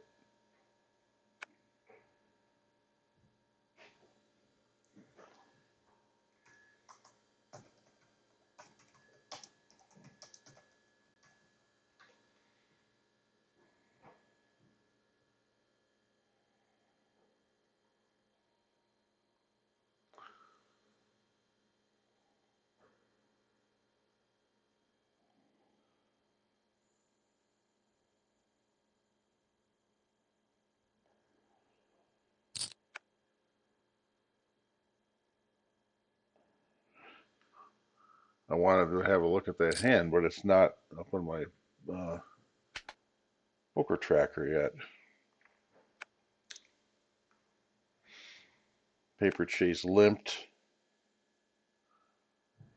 I wanted to have a look at that hand, but it's not up on my poker tracker yet. Paper chase limped.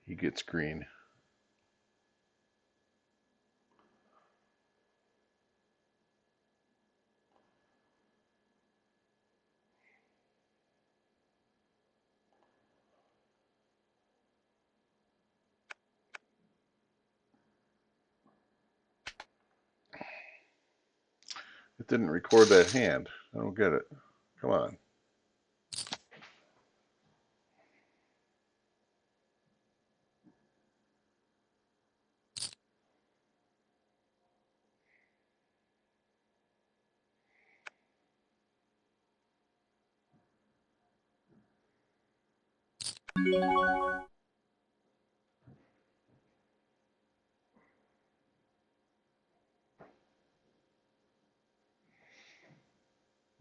He gets green. It didn't record that hand. I don't get it. Come on.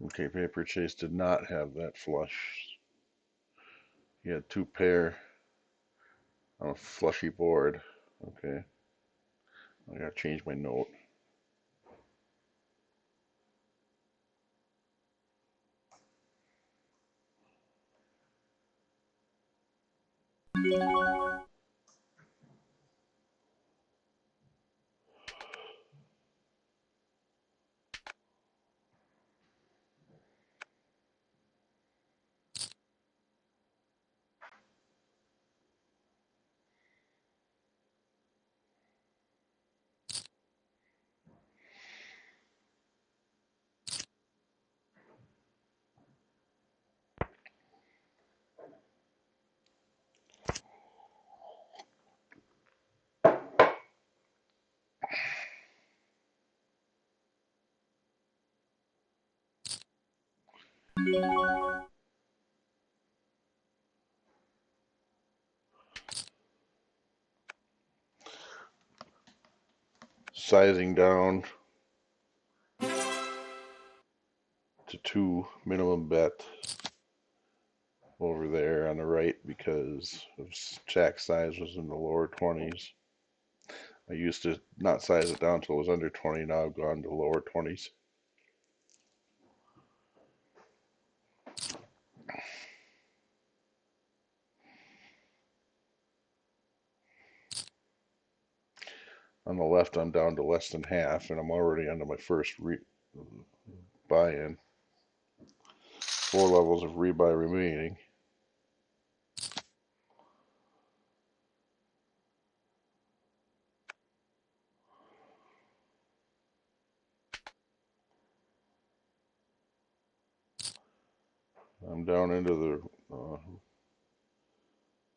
Okay, paper chase did not have that flush. He had two pair on a flushy board. Okay, I gotta change my note. Sizing down to 2 minimum bet over there on the right because of jack size was in the lower 20s. I used to not size it down until it was under 20. Now I've gone to lower 20s. On the left, I'm down to less than half, and I'm already under my first buy-in. 4 levels of rebuy remaining. I'm down into the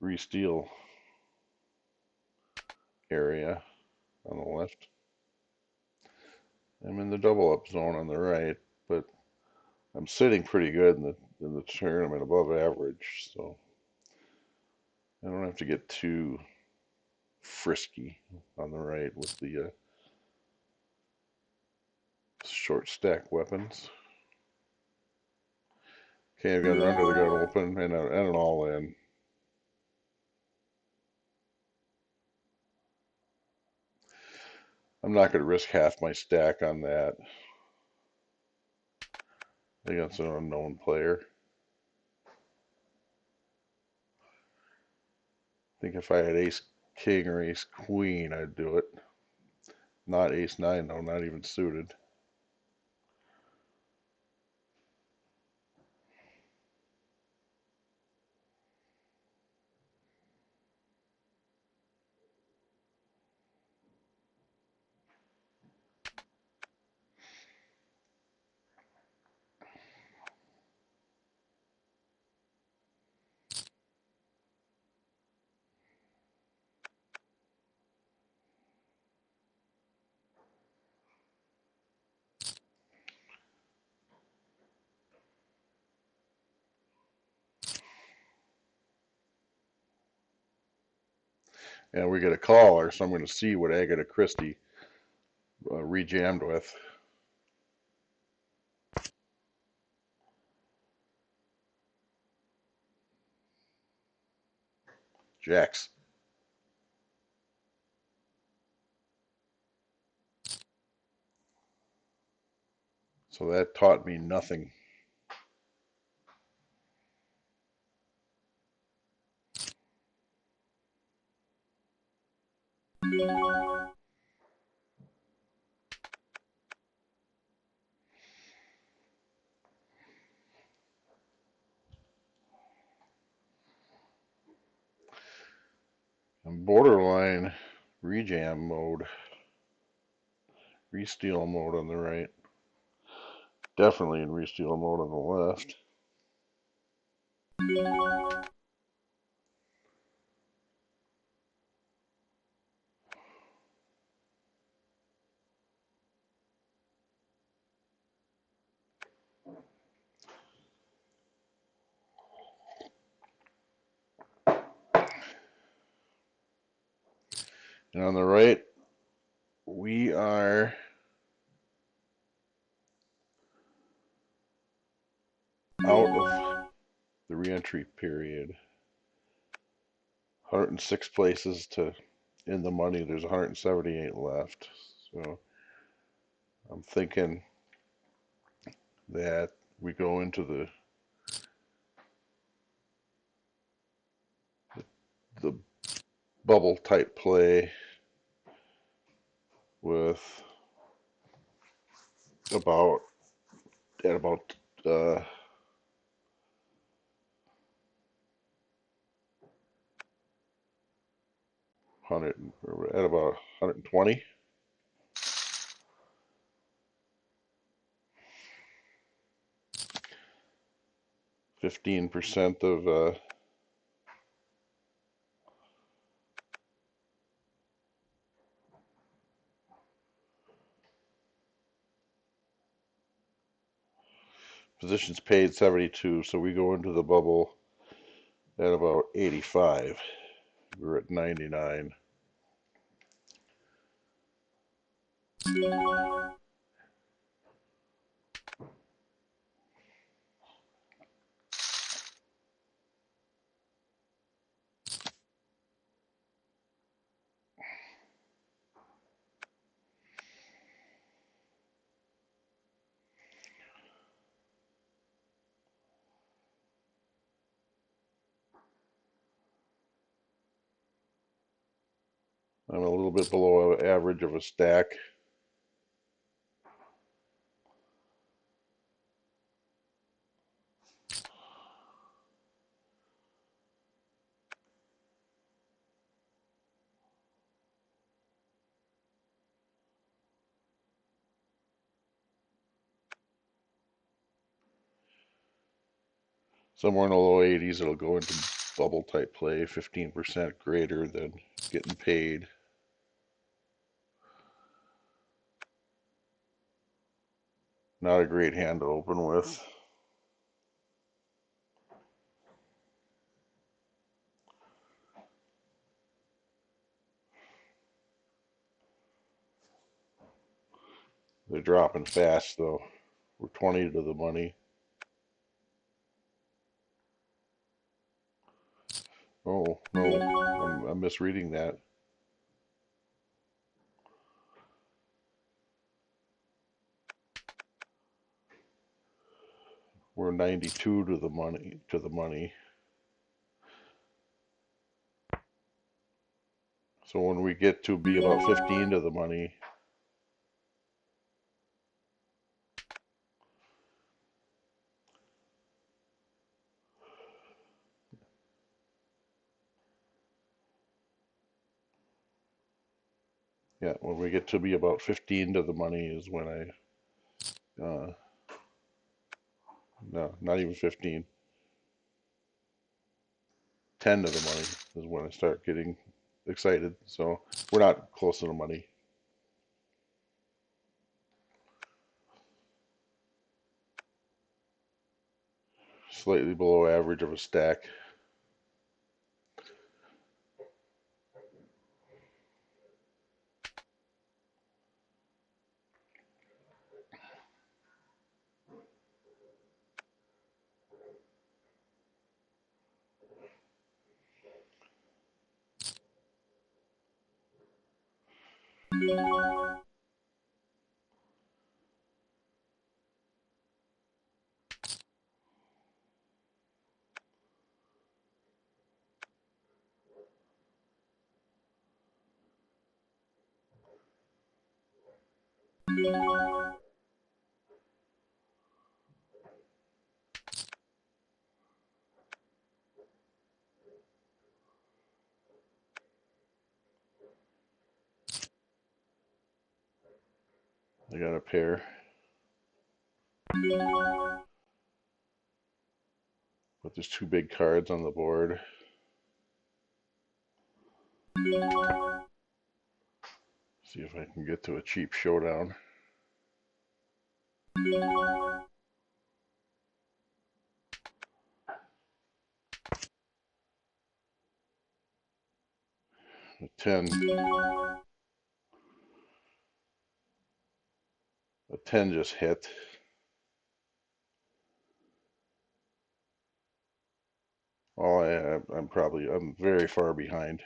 re-steal area on the left. I'm in the double up zone on the right, but I'm sitting pretty good in the tournament above average, so I don't have to get too frisky on the right with the short stack weapons. Okay, I've got an under the gun open and an all in. I'm not going to risk half my stack on that against an unknown player. I think if I had ace king or ace queen, I'd do it. Not ace nine though, not even suited. And we get a caller, so I'm going to see what Agatha Christie rejammed with. Jacks. So that taught me nothing. And borderline rejam mode, resteal mode on the right. Definitely in resteal mode on the left. And on the right, we are out of the reentry period. 106 places to in the money. There's 178 left. So I'm thinking that we go into the bubble type play with about at about 100 at about 120. 15% of positions paid 72, so we go into the bubble at about 85. We're at 99. I'm a little bit below average of a stack. Somewhere in the low 80s, it'll go into bubble type play, 15% greater than getting paid. Not a great hand to open with. They're dropping fast though. We're 20 to the money. Oh, no, I'm misreading that. We're 92 to the money. So when we get to be about 15 to the money, yeah, when we get to be about 15 to the money is when no, not even 15, 10 to the money is when I start getting excited. So we're not close to the money. Slightly below average of a stack. I got a pair. But there's two big cards on the board. See if I can get to a cheap showdown. A 10. A 10 just hit. Oh, I'm very far behind.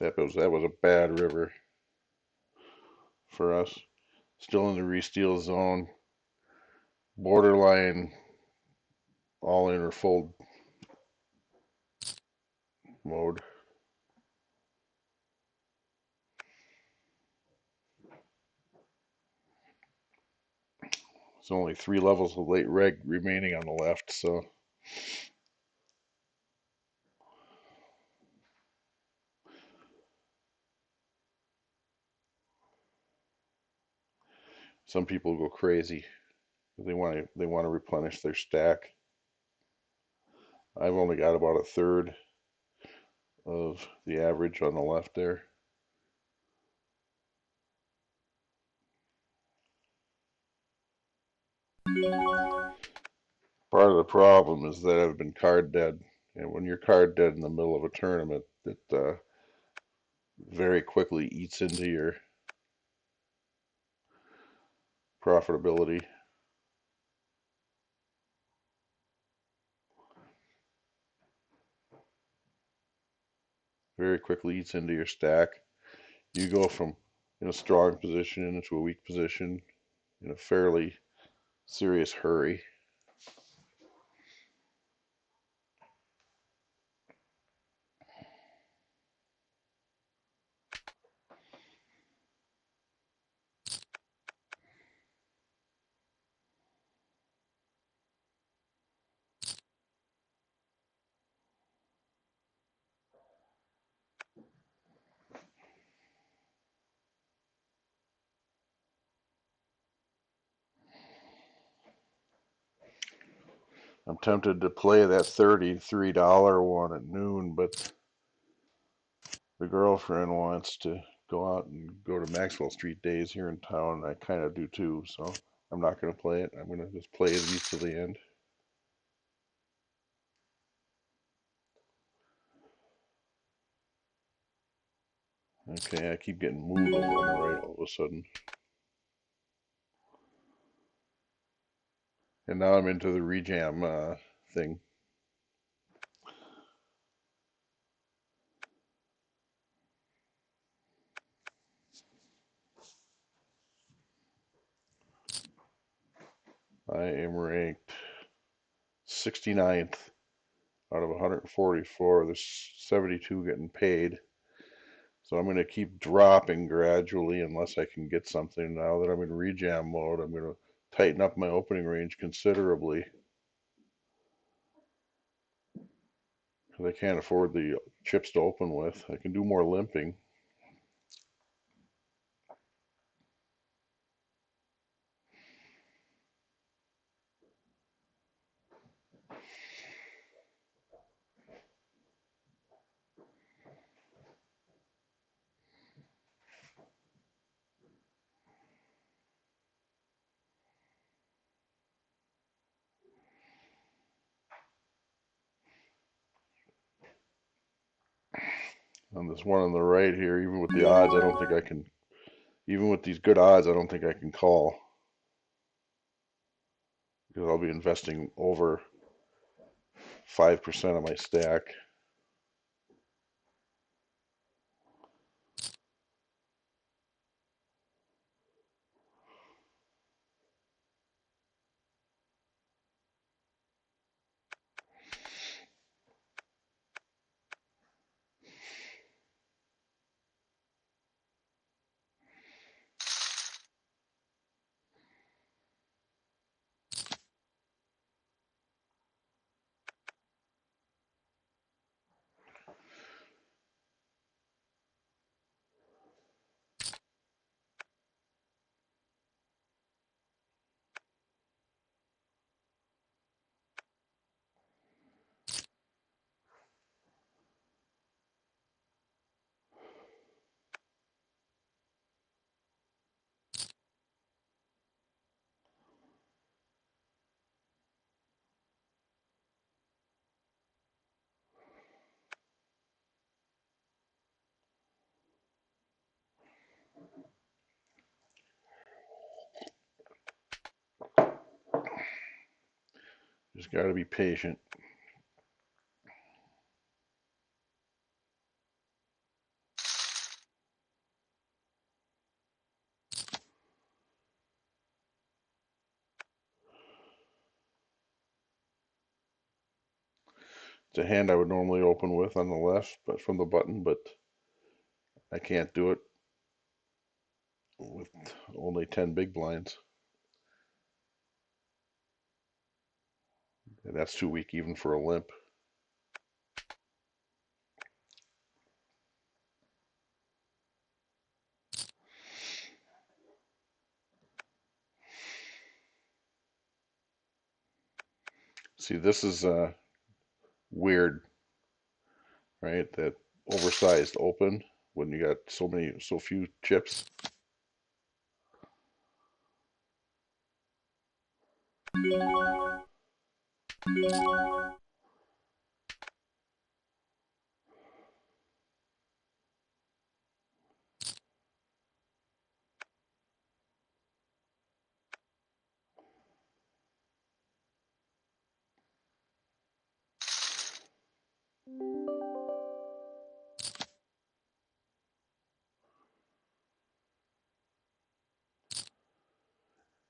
That was a bad river for us. Still in the re-steal zone. Borderline all in or fold mode. There's only 3 levels of late reg remaining on the left, so some people go crazy. They want to replenish their stack. I've only got about a third of the average on the left there. Part of the problem is that I've been card dead, and when you're card dead in the middle of a tournament, it very quickly eats into your profitability. Very quickly eats into your stack. You go from in a strong position into a weak position in a fairly serious hurry. I'm tempted to play that $33 one at noon, but the girlfriend wants to go out and go to Maxwell Street Days here in town. I kind of do too, so I'm not going to play it. I'm going to just play these to the end. Okay, I keep getting moved over on the right all of a sudden. And now I'm into the rejam thing. I am ranked 69th out of 144. There's 72 getting paid. So I'm going to keep dropping gradually unless I can get something. Now that I'm in rejam mode, I'm going to tighten up my opening range considerably because I can't afford the chips to open with. I can do more limping. On this one on the right here, even with the odds, I don't think I can, even with these good odds, I don't think I can call because I'll be investing over 5% of my stack. Just got to be patient. It's a hand I would normally open with on the left, but from the button, but I can't do it with only 10 big blinds. And that's too weak even for a limp. See, this is weird, right? That oversized open when you got so few chips.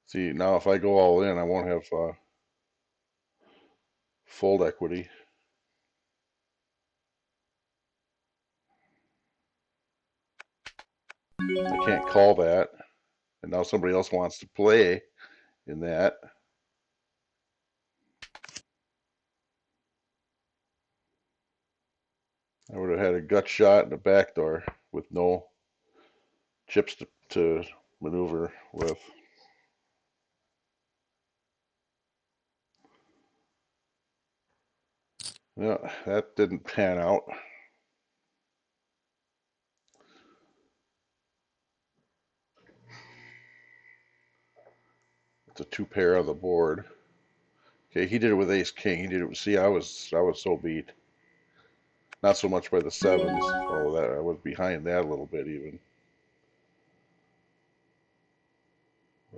See, now if I go all in, I won't have fold equity. I can't call that. And now somebody else wants to play in that. I would have had a gut shot and a backdoor with no chips to maneuver with. Yeah, that didn't pan out. It's a two pair on the board. Okay, he did it with ace king. He did it. See, I was so beat. Not so much by the sevens, although that I was behind that a little bit even.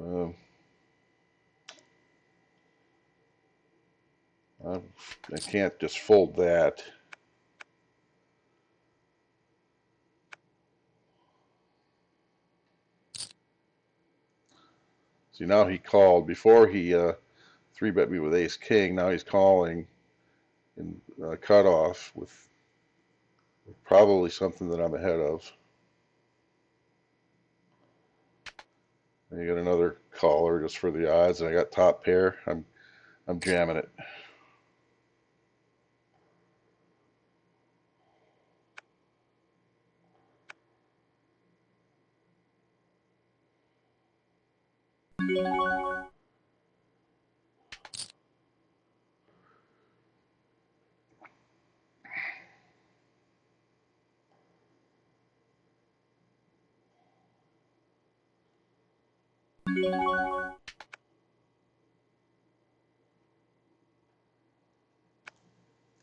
Um, I can't just fold that. See, now he called. Before he three bet me with ace king. Now he's calling in cutoff with probably something that I'm ahead of. And you got another caller just for the odds, and I got top pair. I'm jamming it.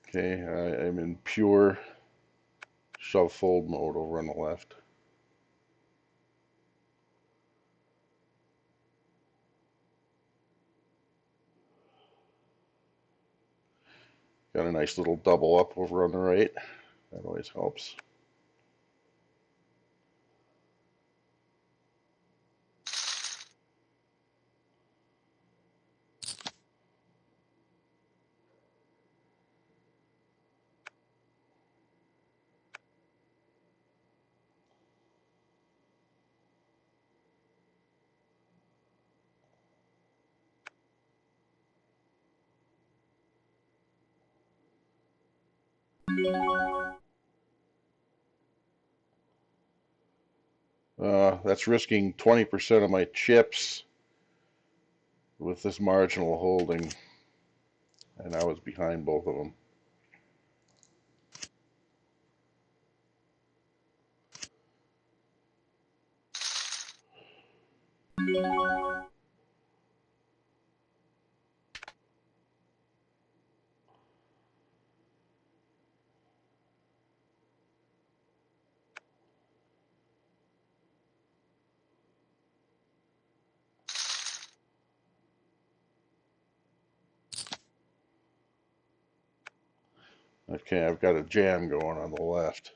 Okay, I'm in pure shove fold mode over on the left. Got a nice little double up over on the right. That always helps. That's risking 20% of my chips with this marginal holding, and I was behind both of them. Okay, I've got a jam going on the left.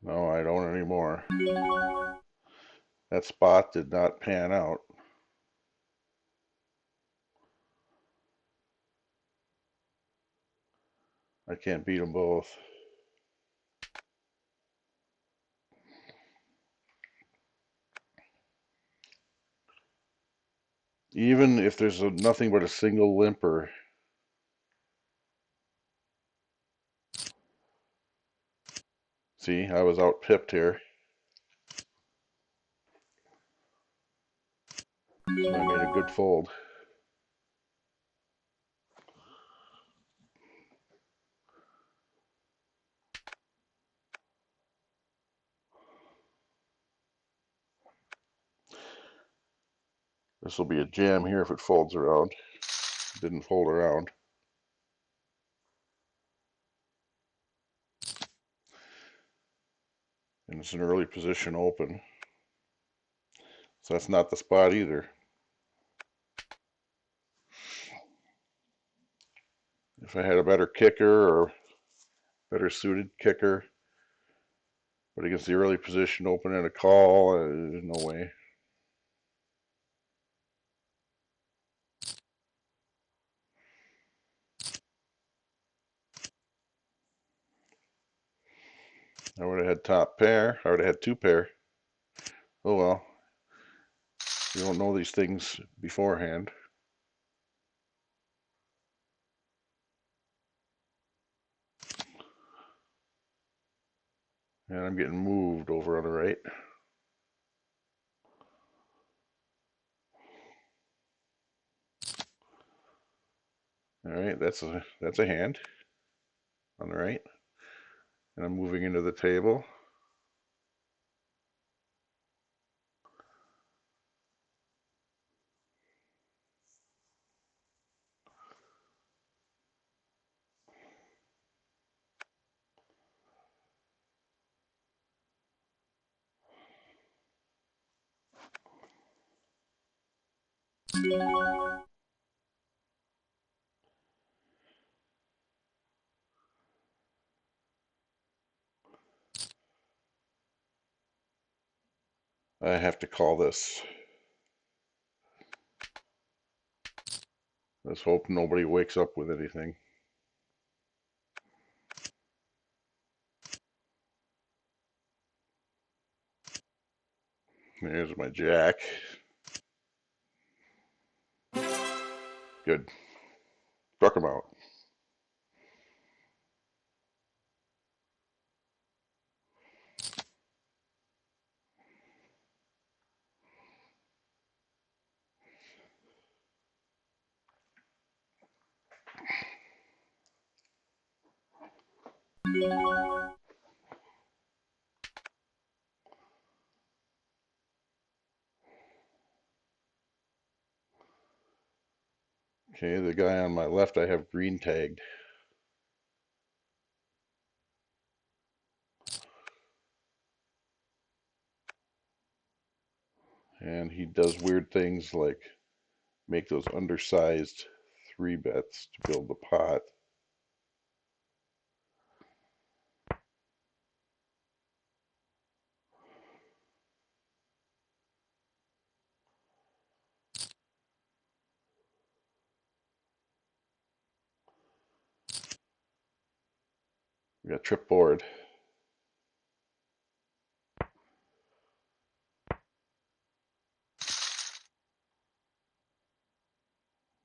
No, I don't anymore. That spot did not pan out. I can't beat them both. Even if there's nothing but a single limper. See, I was out pipped here. So I made a good fold. This will be a jam here if it folds around. It didn't fold around. And it's an early position open. So that's not the spot either. If I had a better kicker or better suited kicker, but against the early position open and a call, there's no way. I would have had top pair. I would have had two pair. Oh well. You don't know these things beforehand. And I'm getting moved over on the right. All right, that's a hand on the right. And I'm moving into the table. I have to call this. Let's hope nobody wakes up with anything. There's my jack. Good. Struck him out. Okay, the guy on my left I have green tagged. And he does weird things like make those undersized 3-bets to build the pot. We got trip board.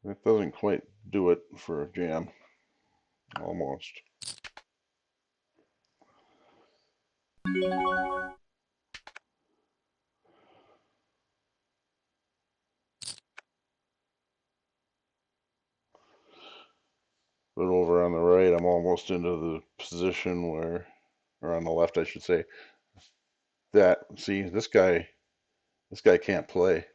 That doesn't quite do it for a jam. Almost. But over on the right, I'm almost into the position where, or on the left, I should say, that, see, this guy can't play.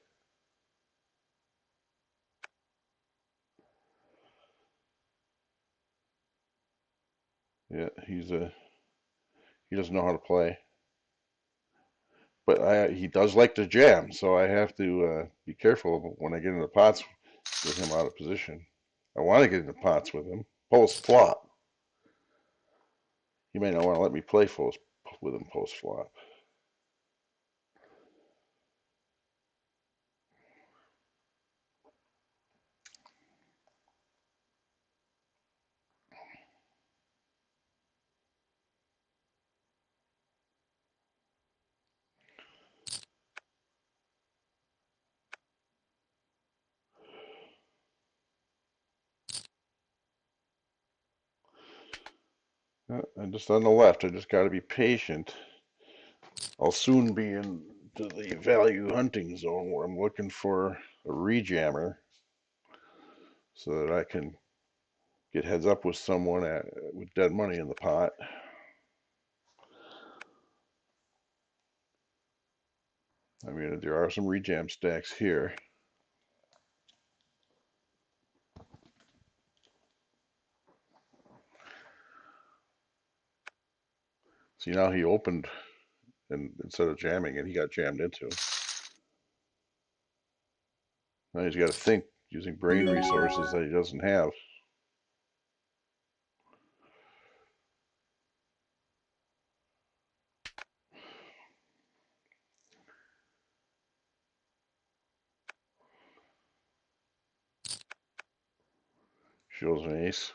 Yeah, he doesn't know how to play. But he does like to jam, so I have to be careful when I get into pots with him out of position. I want to get into pots with him. Post flop. He may not want to let me play with him post flop. And just on the left, I just got to be patient. I'll soon be into the value hunting zone where I'm looking for a rejammer so that I can get heads up with someone with dead money in the pot. I mean, there are some rejam stacks here. See, now he opened, and instead of jamming it, he got jammed into. Now he's got to think using brain resources that he doesn't have. Shows an ace.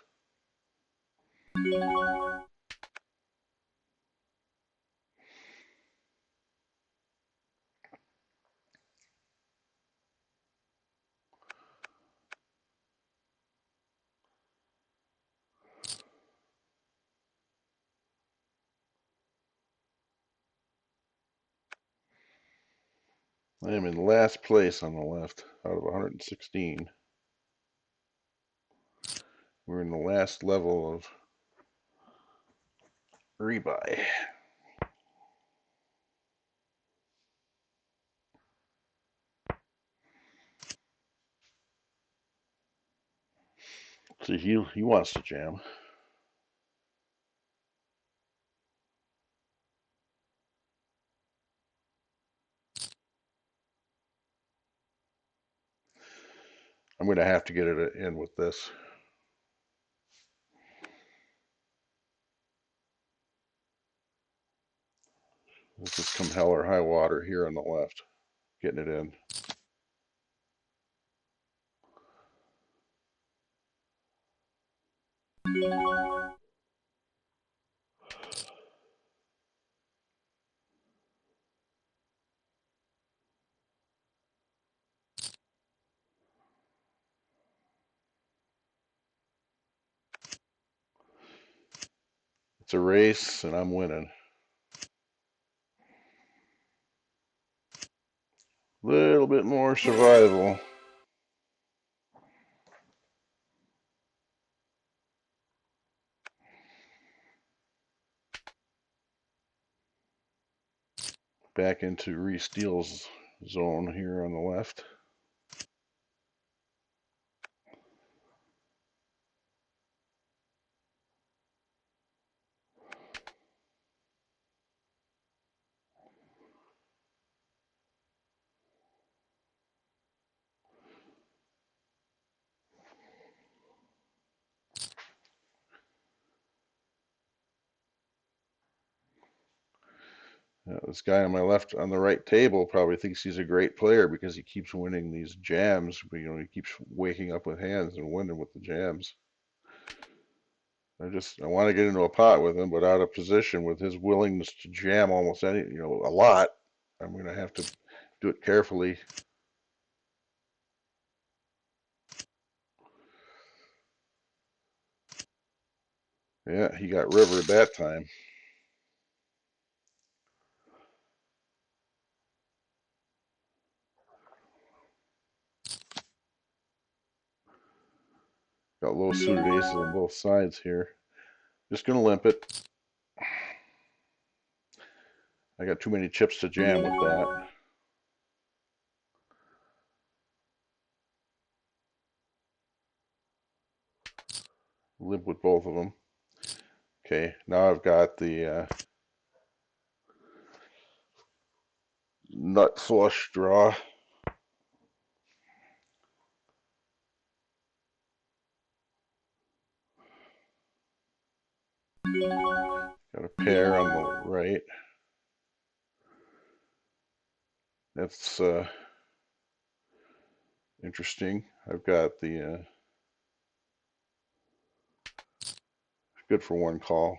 I am in last place on the left out of 116. We're in the last level of rebuy. See, he wants to jam. I'm going to have to get it in with this. This is come hell or high water here on the left, getting it in. It's a race, and I'm winning. Little bit more survival. Back into re-steals zone here on the left. This guy on my left, on the right table, probably thinks he's a great player because he keeps winning these jams. But, he keeps waking up with hands and winning with the jams. I want to get into a pot with him, but out of position with his willingness to jam almost any, a lot. I'm going to have to do it carefully. Yeah, he got rivered that time. Got low suited aces on both sides here. Just going to limp it. I got too many chips to jam with that. Limp with both of them. Okay, now I've got the nut flush draw. Got a pair on the right. That's interesting. I've got the good for one call.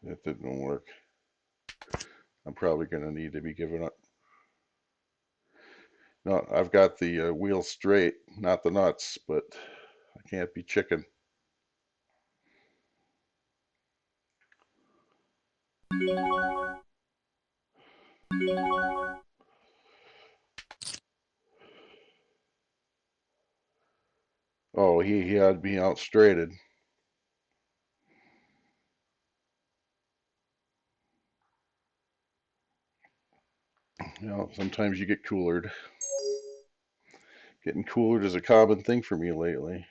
That didn't work. I'm probably going to need to be giving up. No, I've got the wheel straight, not the nuts, but I can't be chicken. Oh, he had me out straighted. Sometimes you get coolered. Getting coolered is a common thing for me lately.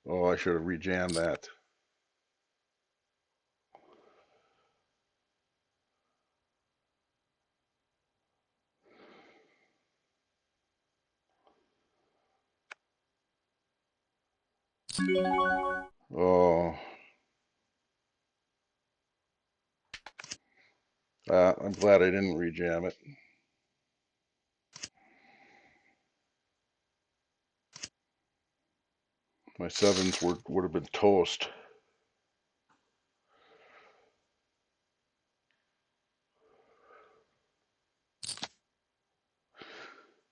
Oh, I should have rejammed that. Oh, I'm glad I didn't rejam it. My sevens would have been toast.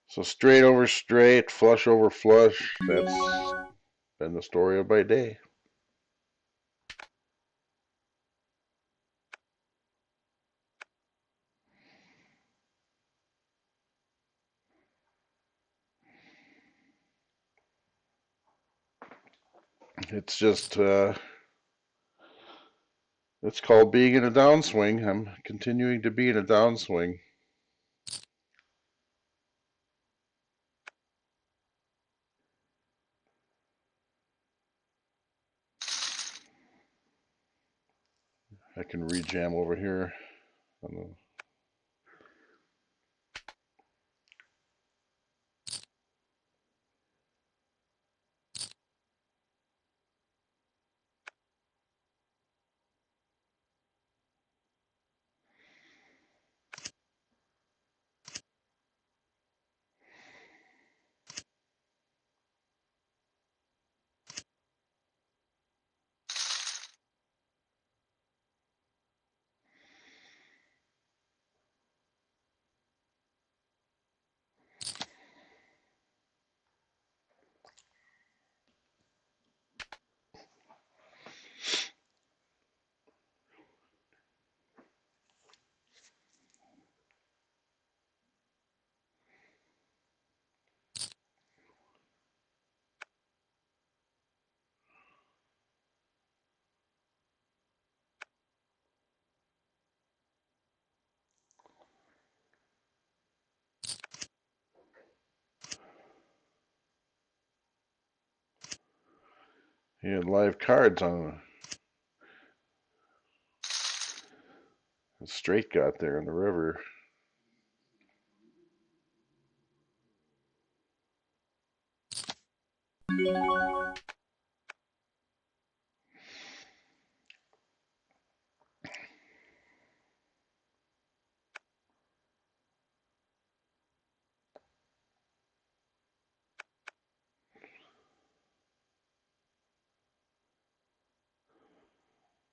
So straight over straight, flush over flush. That's been the story of my day. It's just, it's called being in a downswing. I'm continuing to be in a downswing. I can rejam over here on the He had live cards on a straight got there in the river.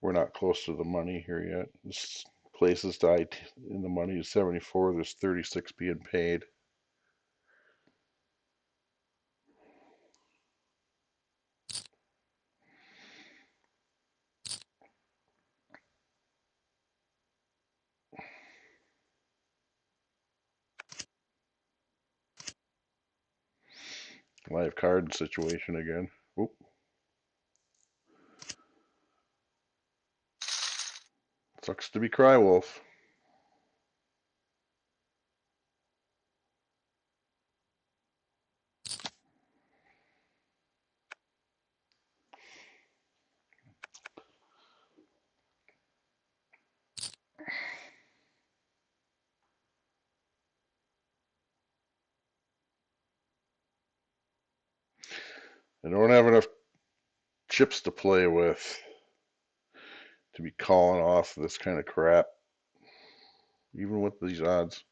We're not close to the money here yet. This place is tied in the money is 74. There's 36 being paid. Live card situation again. Oop. Sucks to be Crywolf. I don't have enough chips to play with to be calling off this kind of crap, even with these odds.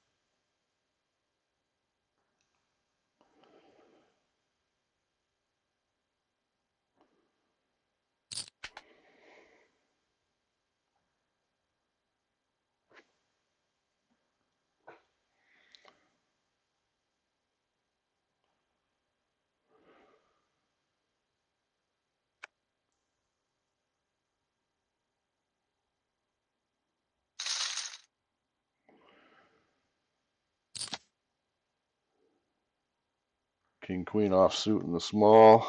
King Queen offsuit in the small.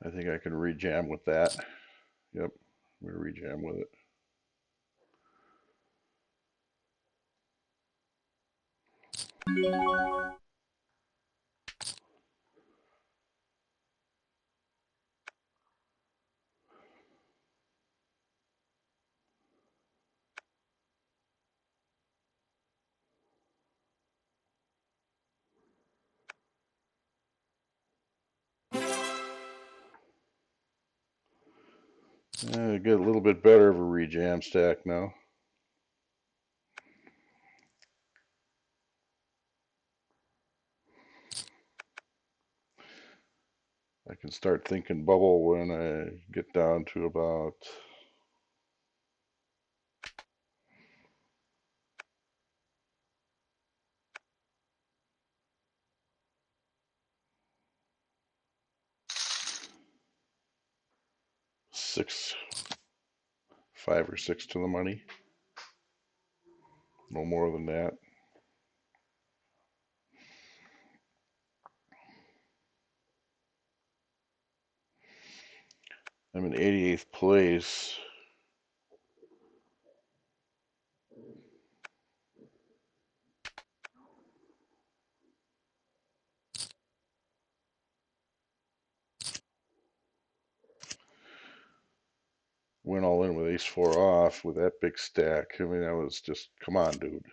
I think I can rejam with that. Yep, I'm gonna rejam with it. Get a little bit better of a rejam stack now. I can start thinking bubble when I get down to about six, 5 or 6 to the money. No more than that. I'm in 88th place. Went all in with ace 4 off with that big stack. I mean, that was just, come on, dude.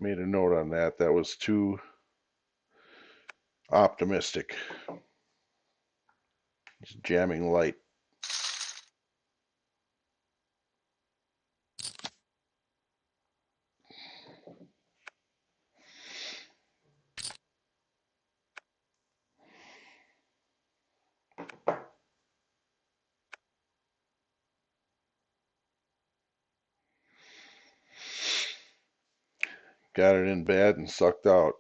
Made a note on that. That was too optimistic. It's jamming light. Got it in bad and sucked out.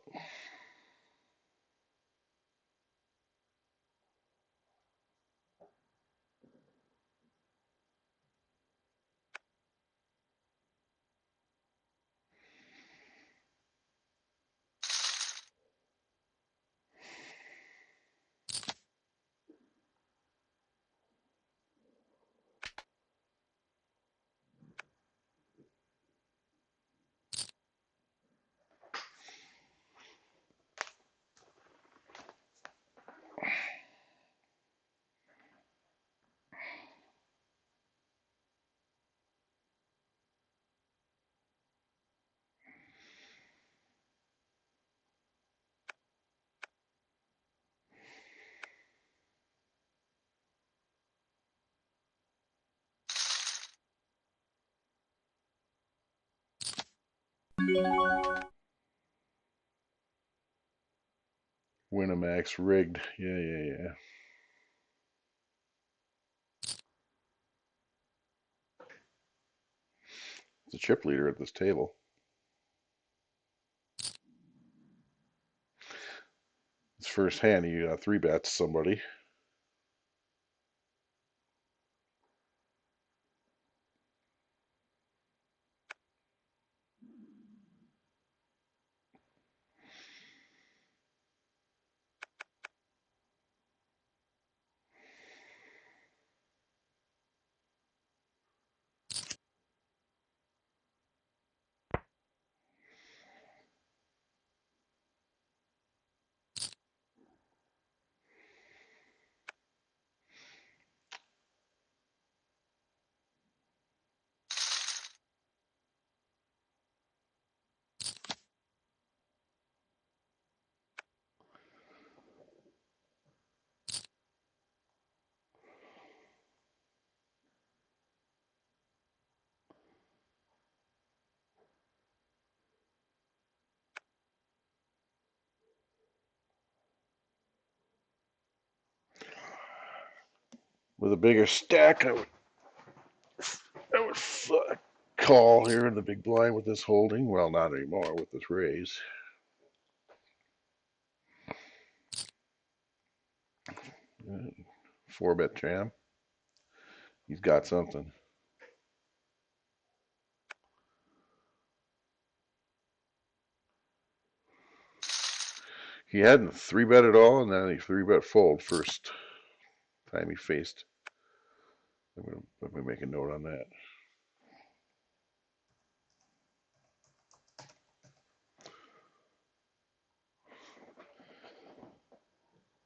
Winamax rigged. Yeah. It's a chip leader at this table. His first hand, he three bets somebody. With a bigger stack, I would call here in the big blind with this holding. Well, not anymore with this raise. Four bet jam. He's got something. He hadn't three bet at all, and then he three bet fold first time he faced. I'm gonna make a note on that.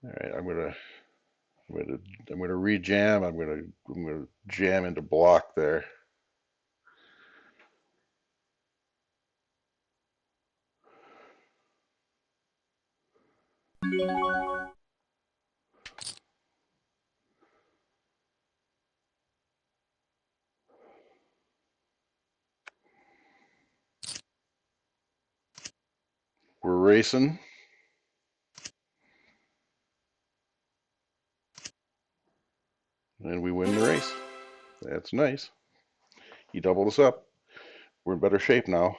All right, I'm gonna rejam. I'm gonna jam into block there. We're racing. And we win the race. That's nice. He doubled us up. We're in better shape now.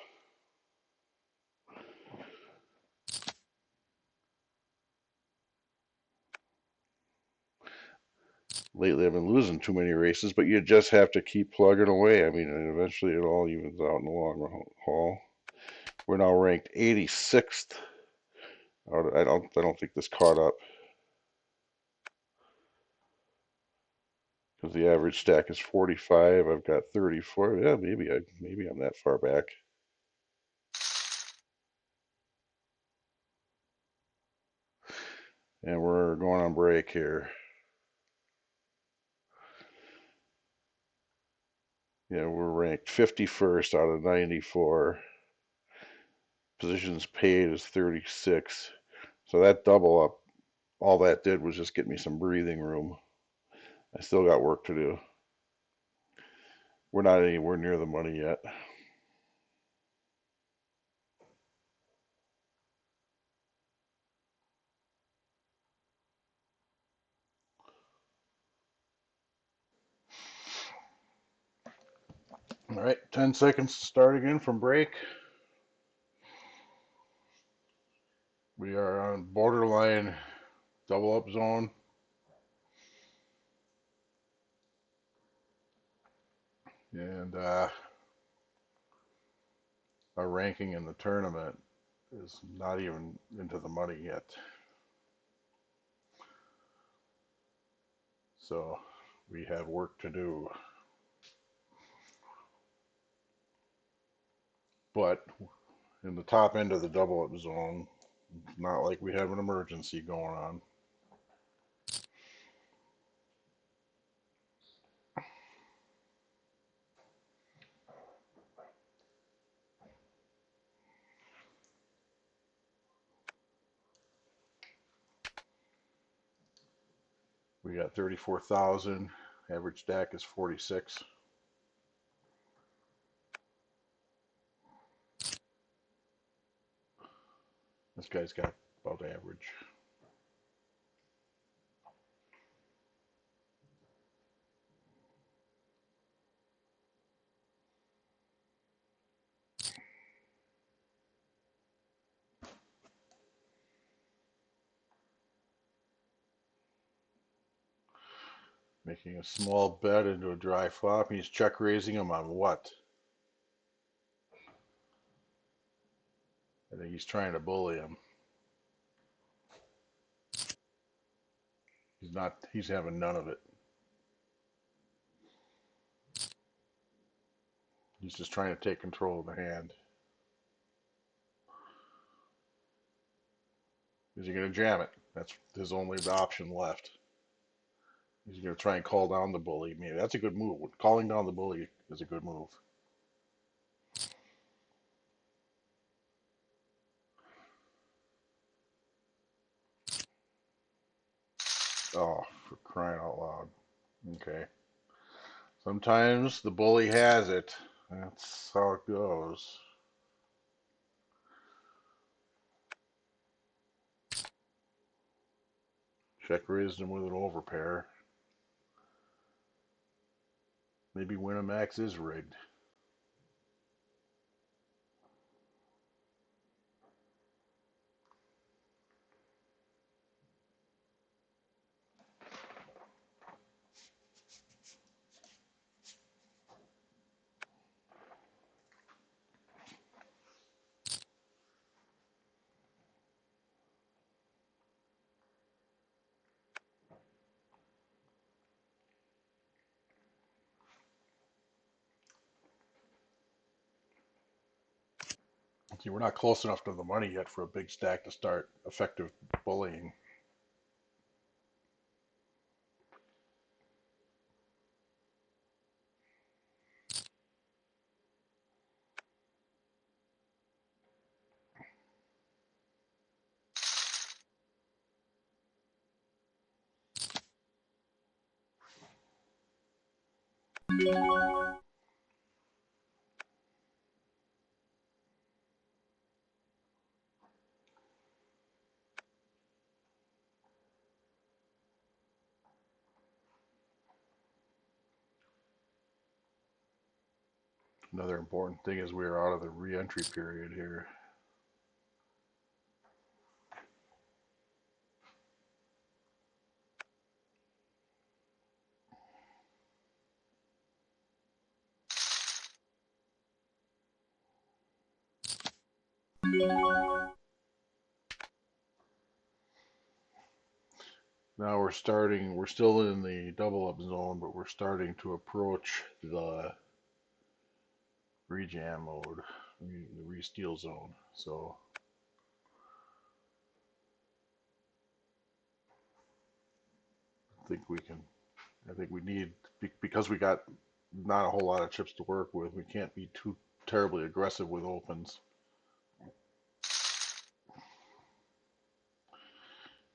Lately, I've been losing too many races, but you just have to keep plugging away. I mean, eventually it all evens out in the long haul. We're now ranked 86th. I don't think this caught up because the average stack is 45. I've got 34. Yeah, maybe I'm that far back. And we're going on break here. Yeah, we're ranked 51st out of 94. Positions paid is 36. So that double up, all that did was just get me some breathing room. I still got work to do. We're not anywhere near the money yet. All right, 10 seconds to start again from break. We are on borderline double up zone. And our ranking in the tournament is not even into the money yet. So we have work to do. But in the top end of the double up zone, it's not like we have an emergency going on. We got 34,000. Average stack is 46. This guy's got about average. Making a small bet into a dry flop. He's check raising him on what? I think he's trying to bully him. He's not, he's having none of it. He's just trying to take control of the hand. Is he going to jam it? That's his only option left. He's going to try and call down the bully. Maybe that's a good move. Calling down the bully is a good move. Oh, for crying out loud. Okay. Sometimes the bully has it. That's how it goes. Check raised him with an overpair. Maybe Winamax is rigged. See, we're not close enough to the money yet for a big stack to start effective bullying. Another important thing is we are out of the re-entry period here. Now we're starting, we're still in the double up zone, but we're starting to approach the rejam mode, the re-steal zone. So I think we need, because we got not a whole lot of chips to work with, we can't be too terribly aggressive with opens.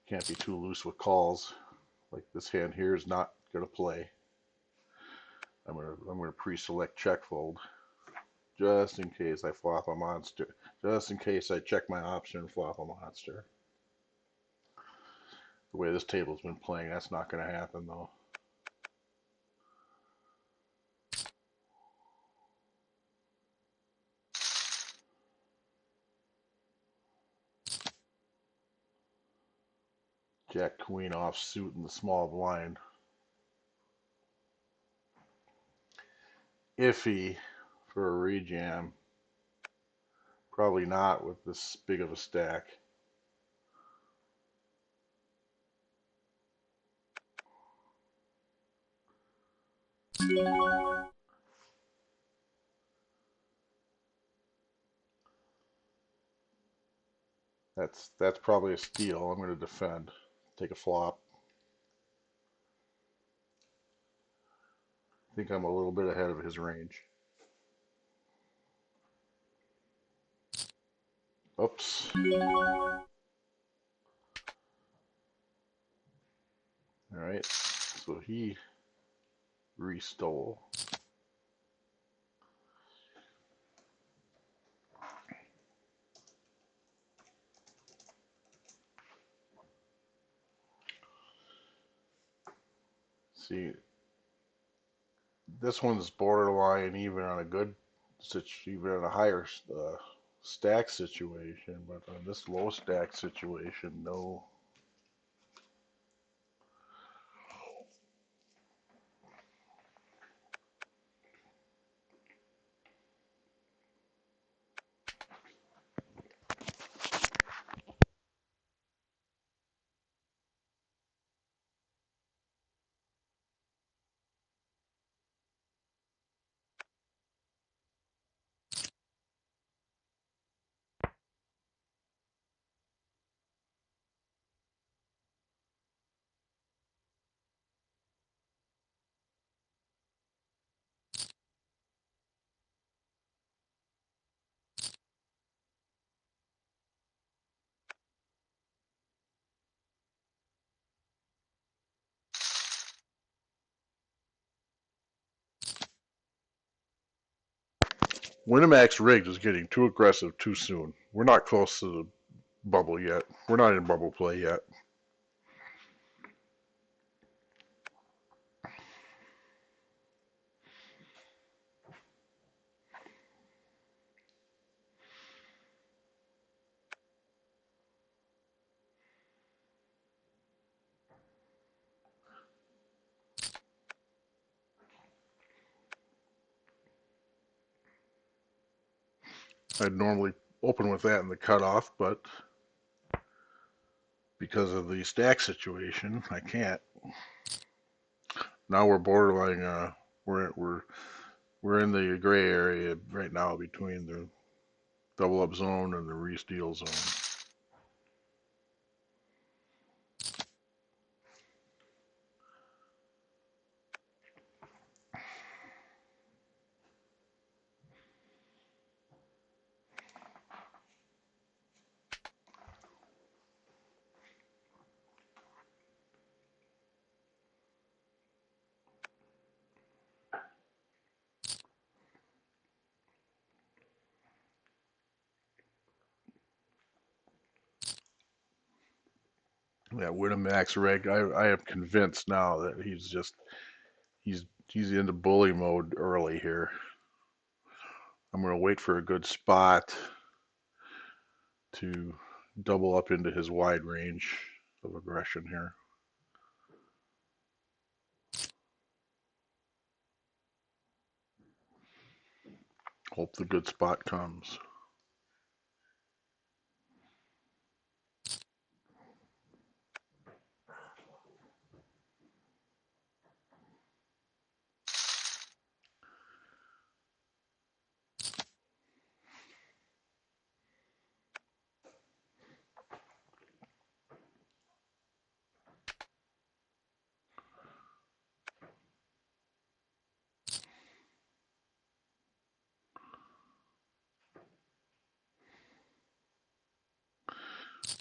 Can't be too loose with calls. Like this hand here is not going to play. I'm gonna pre-select check fold, just in case I flop a monster. Just in case I check my option and flop a monster. The way this table's been playing, that's not going to happen though. Jack queen offsuit in the small blind. Iffy for a rejam. Probably not with this big of a stack. That's probably a steal. I'm going to defend. Take a flop. I think I'm a little bit ahead of his range. Oops. All right. So he restole. See, this one's borderline even on a good, even on a higher stack situation, but on this low stack situation, no. Winamax rigged is getting too aggressive too soon. We're not close to the bubble yet. We're not in bubble play yet. I'd normally open with that in the cutoff, but because of the stack situation, I can't. Now we're borderline. We're in the gray area right now between the double up zone and the re-steal zone. Yeah, Winamax rig. I am convinced now that he's he's into bully mode early here. I'm going to wait for a good spot to double up into his wide range of aggression here. Hope the good spot comes.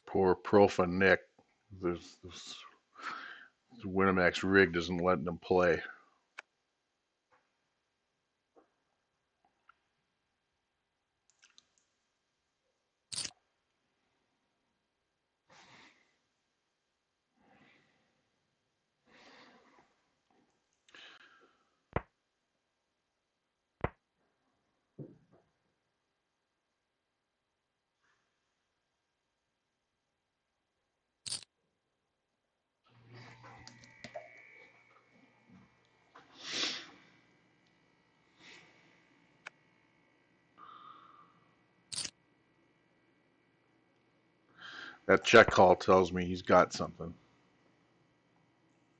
Poor Profa Nick. This Winamax rig isn't letting him play. That check call tells me he's got something.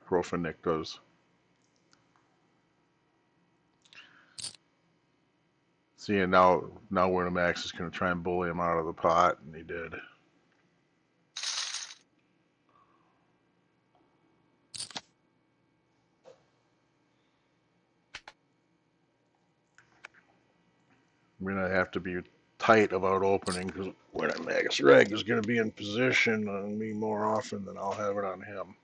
Profanik does. See, and now Winamax is going to try and bully him out of the pot, and he did. I'm going to have to be tight about opening because Winamax Reg is going to be in position on me more often than I'll have it on him.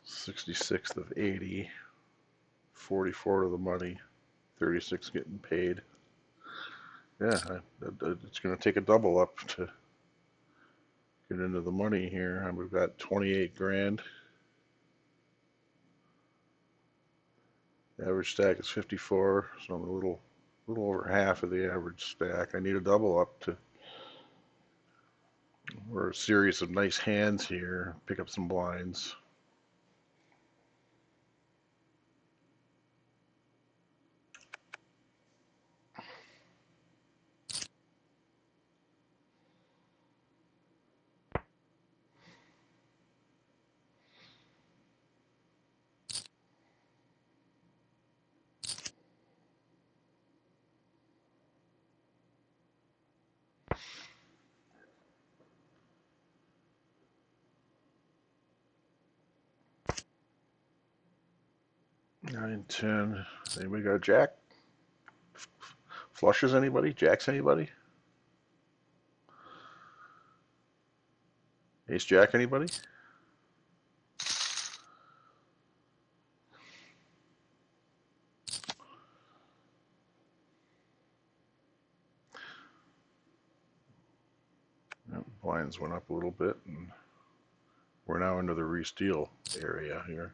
$66th of 80, 44 to the money, 36 getting paid. Yeah, it's going to take a double up to get into the money here. We've got 28 grand. The average stack is 54, so I'm a little over half of the average stack. I need a double up to, or a series of nice hands here, pick up some blinds. Nine, 10. Anybody got a jack? Flushes anybody? Jacks anybody? Ace jack anybody? Yep, blinds went up a little bit, and we're now into the re-steal area here.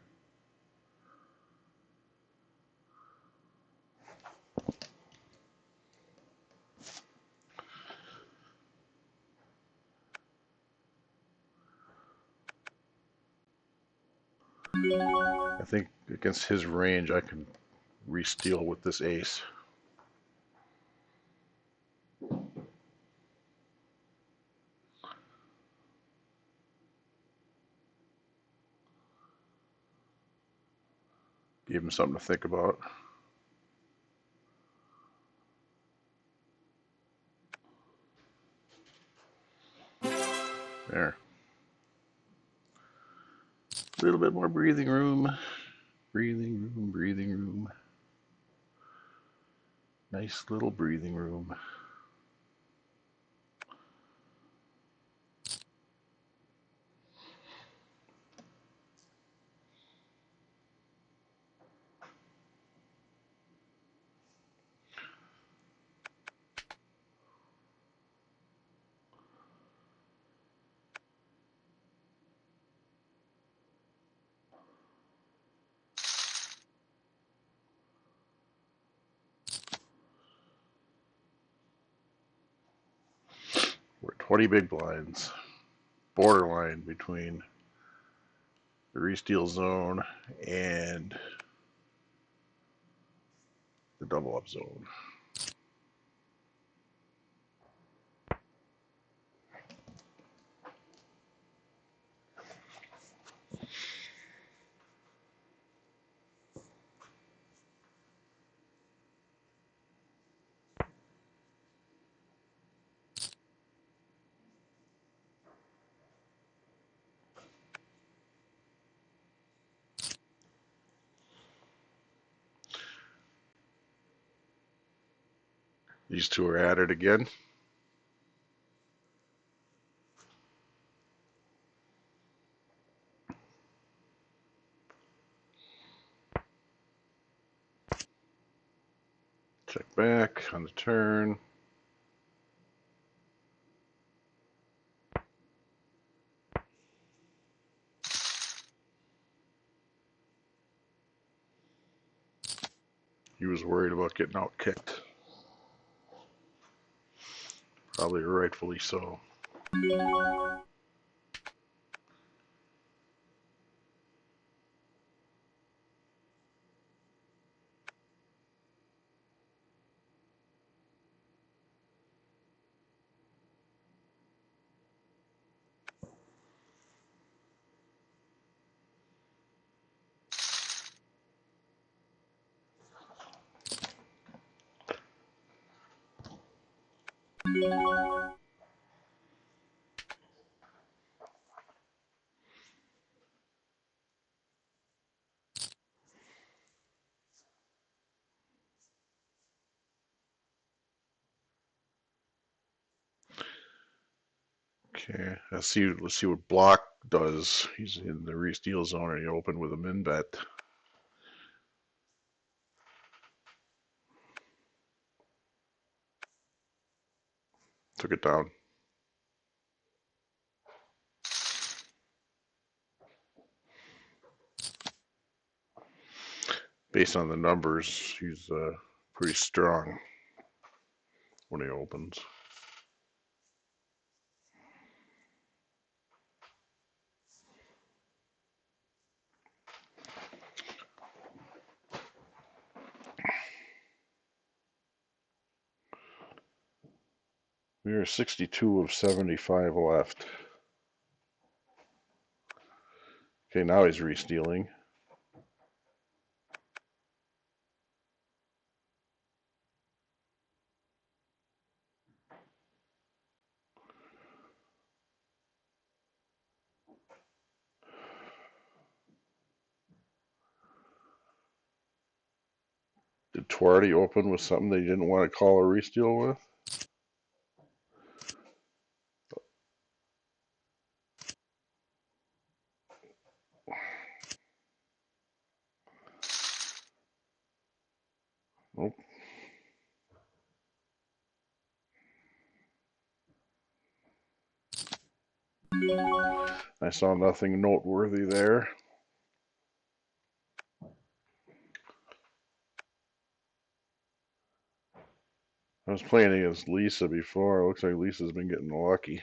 I think against his range, I can re-steal with this ace. Give him something to think about. There. A little bit more breathing room. Breathing room, breathing room. Nice little breathing room. We're 20 big blinds. Borderline between the re-steal zone and the double up zone. These two are at it again. Check back on the turn. He was worried about getting out kicked. Probably rightfully so. Okay, let's see what Block does. He's in the re-steal zone and he opened with a min bet. Took it down. Based on the numbers, he's pretty strong when he opens. We are 62 of 75 left. Okay, now he's re-stealing. Did Twardy open with something they didn't want to call a re-steal with? Nope. I saw nothing noteworthy there. I was playing against Lisa before. It looks like Lisa's been getting lucky.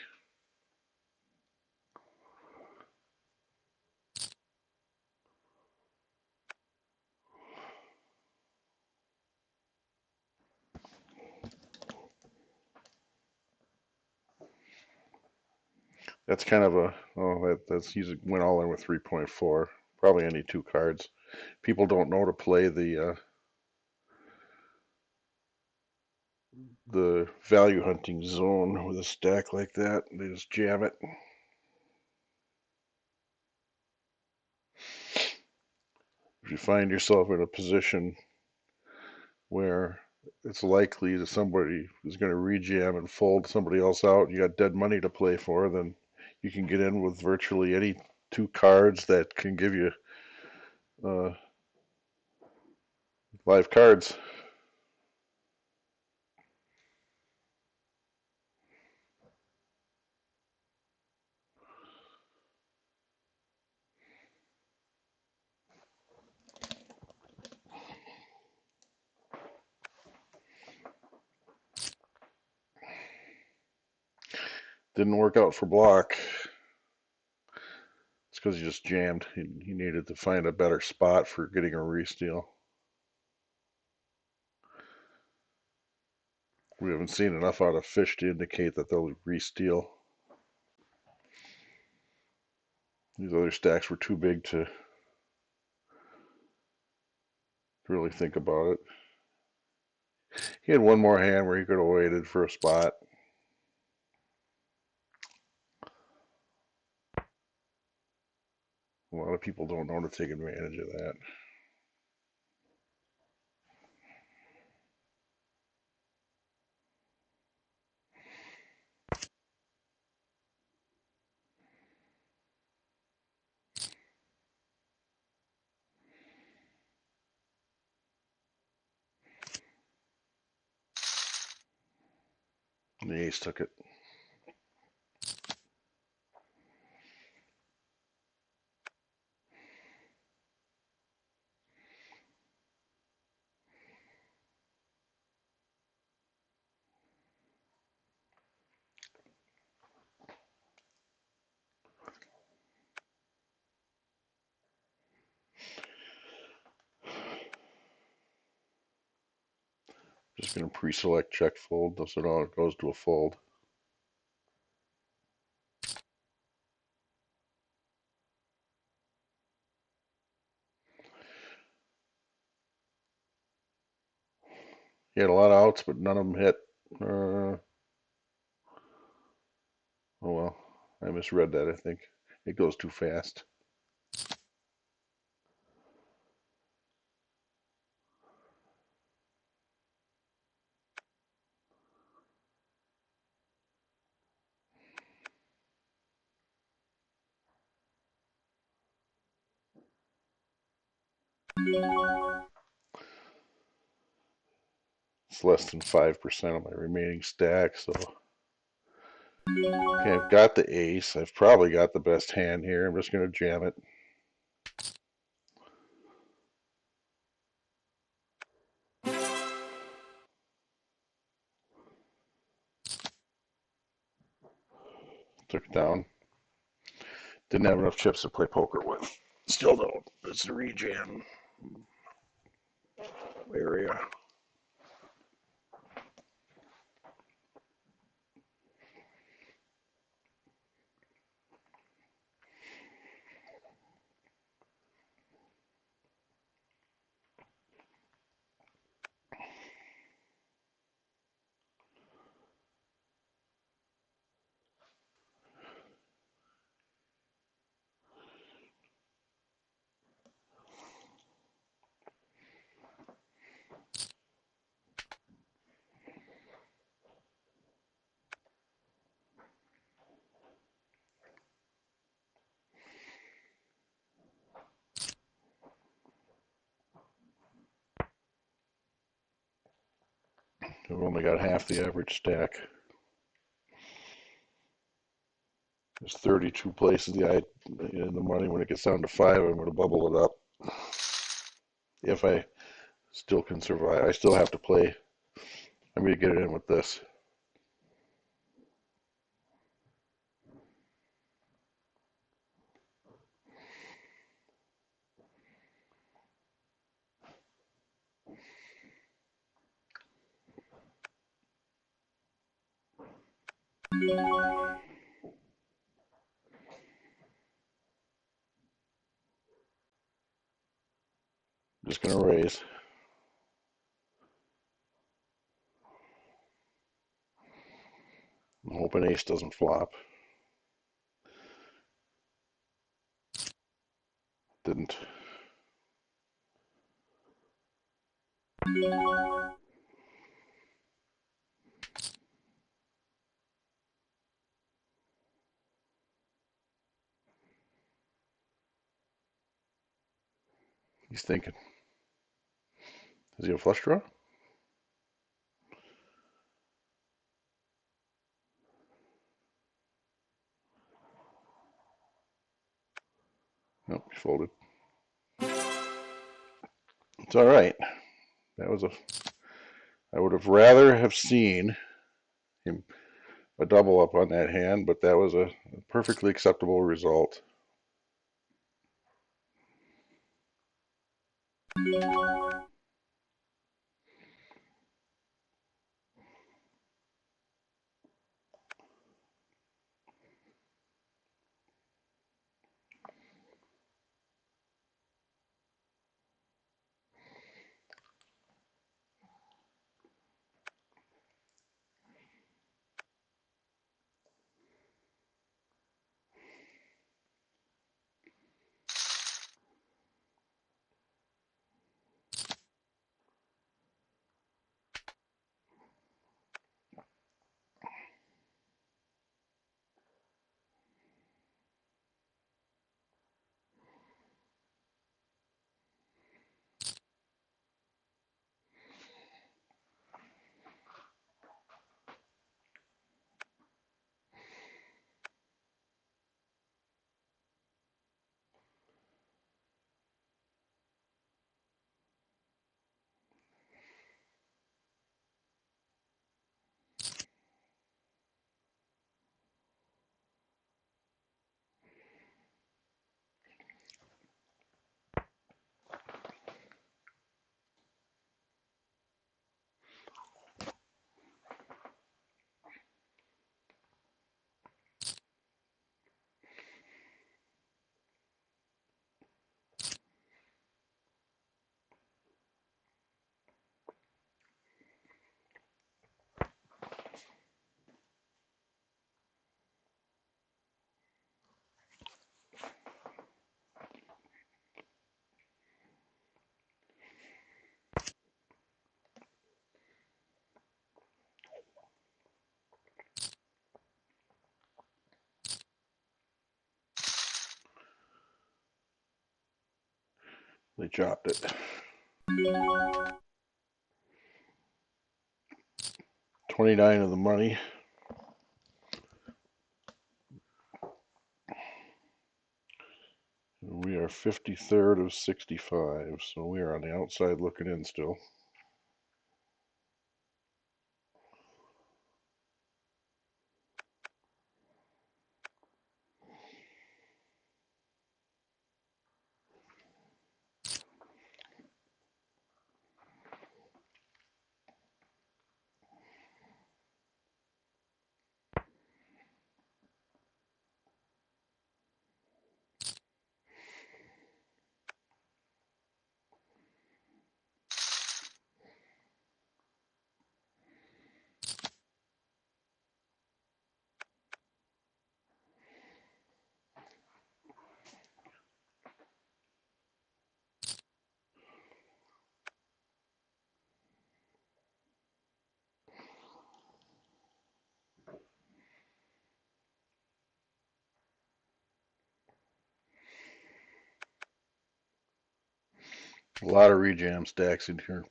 That's kind of a that's he's went all in with 3.4. Probably any two cards. People don't know to play the value hunting zone with a stack like that. They just jam it. If you find yourself in a position where it's likely that somebody is going to rejam and fold somebody else out, you got dead money to play for, then you can get in with virtually any two cards that can give you uh, live cards. Didn't work out for Block. It's because he just jammed. He needed to find a better spot for getting a re-steal. We haven't seen enough out of Fish to indicate that they'll re-steal. These other stacks were too big to really think about it. He had one more hand where he could have waited for a spot. A lot of people don't know to take advantage of that. And the ace took it. Just going to pre-select check fold so now it goes to a fold. He had a lot of outs, but none of them hit. Oh well, I misread that, I think. It goes too fast. It's less than 5% of my remaining stack, so okay, I've got the ace. I've probably got the best hand here. I'm just going to jam it. Took it down. Didn't have enough chips to play poker with. Still don't. It's the rejam area. I've only got half the average stack. There's 32 places in the money. When it gets down to 5, I'm going to bubble it up. If I still can survive, I still have to play. I'm going to get it in with this. Just going to raise. I'm hoping ace doesn't flop. Didn't. He's thinking. Is he a flush draw? Nope, he folded. It's all right. That was a. I would have rather have seen him a double up on that hand, but that was a perfectly acceptable result. They chopped it. 29 of the money. We are 53rd of 65, so we are on the outside looking in still. A lot of rejam stacks in here.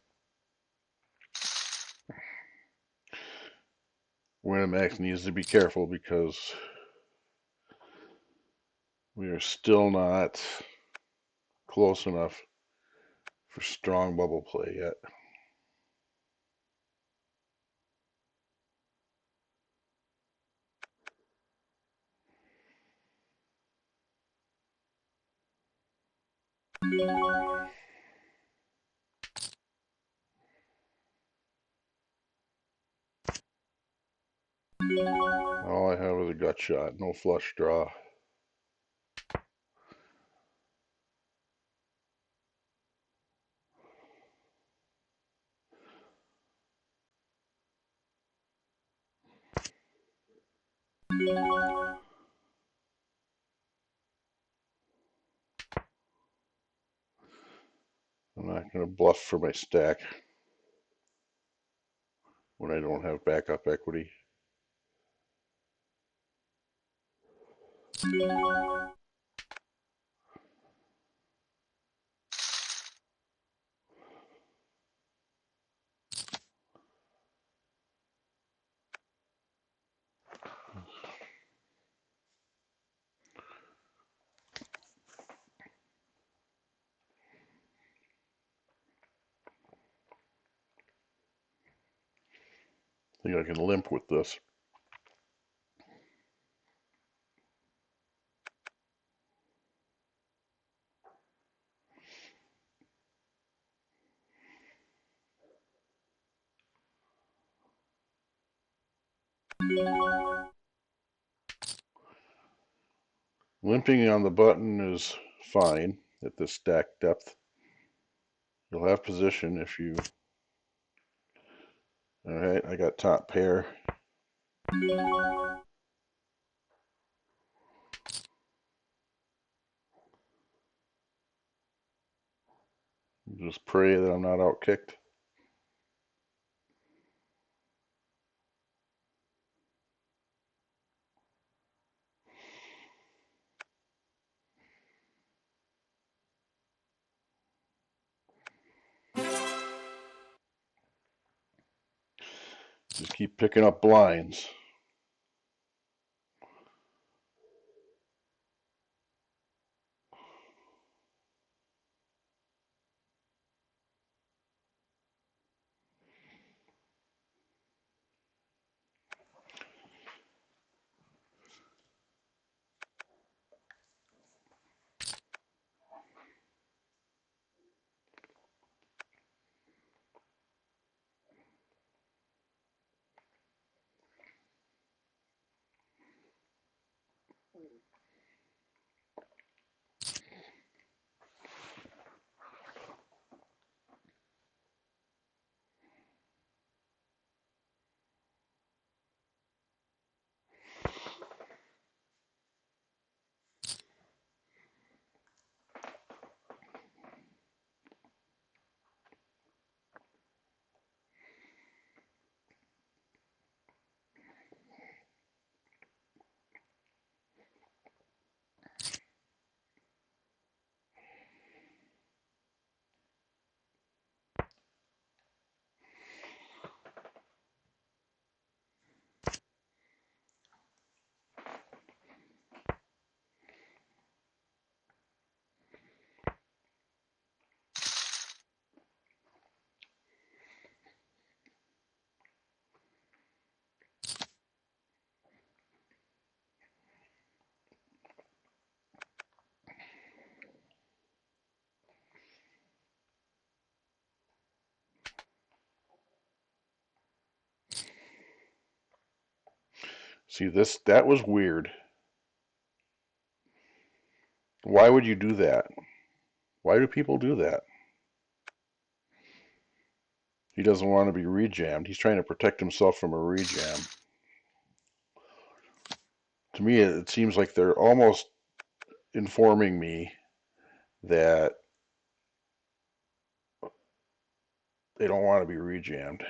Winamax needs to be careful because we are still not close enough for strong bubble play yet. All I have is a gut shot, no flush draw. I'm not going to bluff for my stack when I don't have backup equity. I think I can limp with this. Limping on the button is fine at this stack depth. You'll have position if you... Alright, I got top pair. Just pray that I'm not outkicked. Just keep picking up blinds. See this? That was weird. Why would you do that? Why do people do that? He doesn't want to be rejammed. He's trying to protect himself from a rejam. To me, it seems like they're almost informing me that they don't want to be rejammed.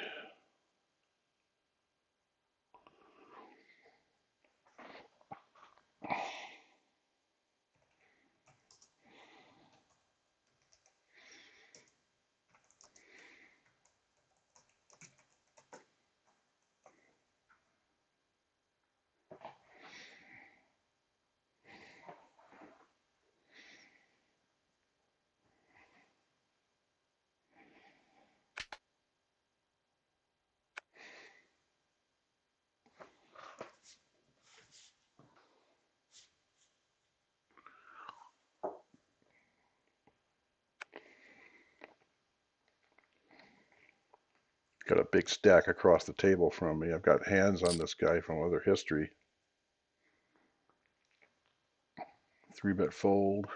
Got a big stack across the table from me. I've got hands on this guy from other history. 3-bet fold,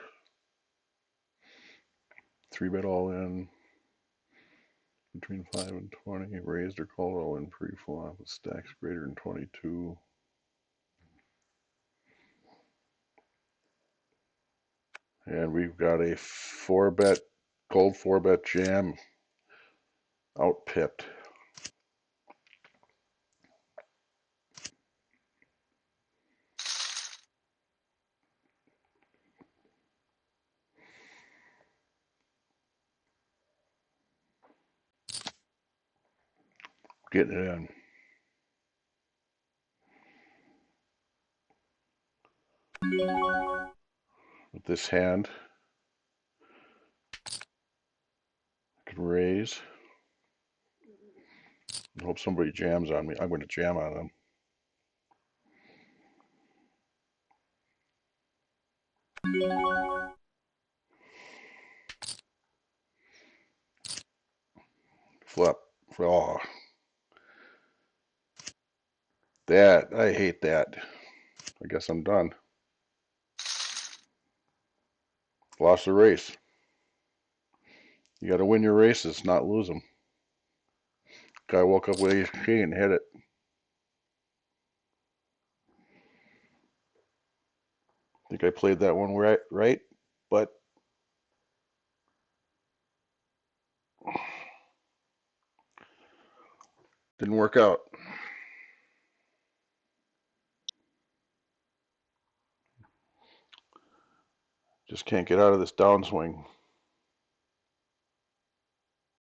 3-bet all in, between 5 and 20, raised or called all in pre-flop with stacks greater than 22. And we've got a 4-bet, cold 4-bet jam out pipped. Getting it in. With this hand, I can raise. I hope somebody jams on me. I'm going to jam on them. Flip. Oh, that. I hate that. I guess I'm done. Lost the race. You got to win your races, not lose them. Guy woke up with ace king and hit it. I think I played that one right, but didn't work out. Just can't get out of this downswing.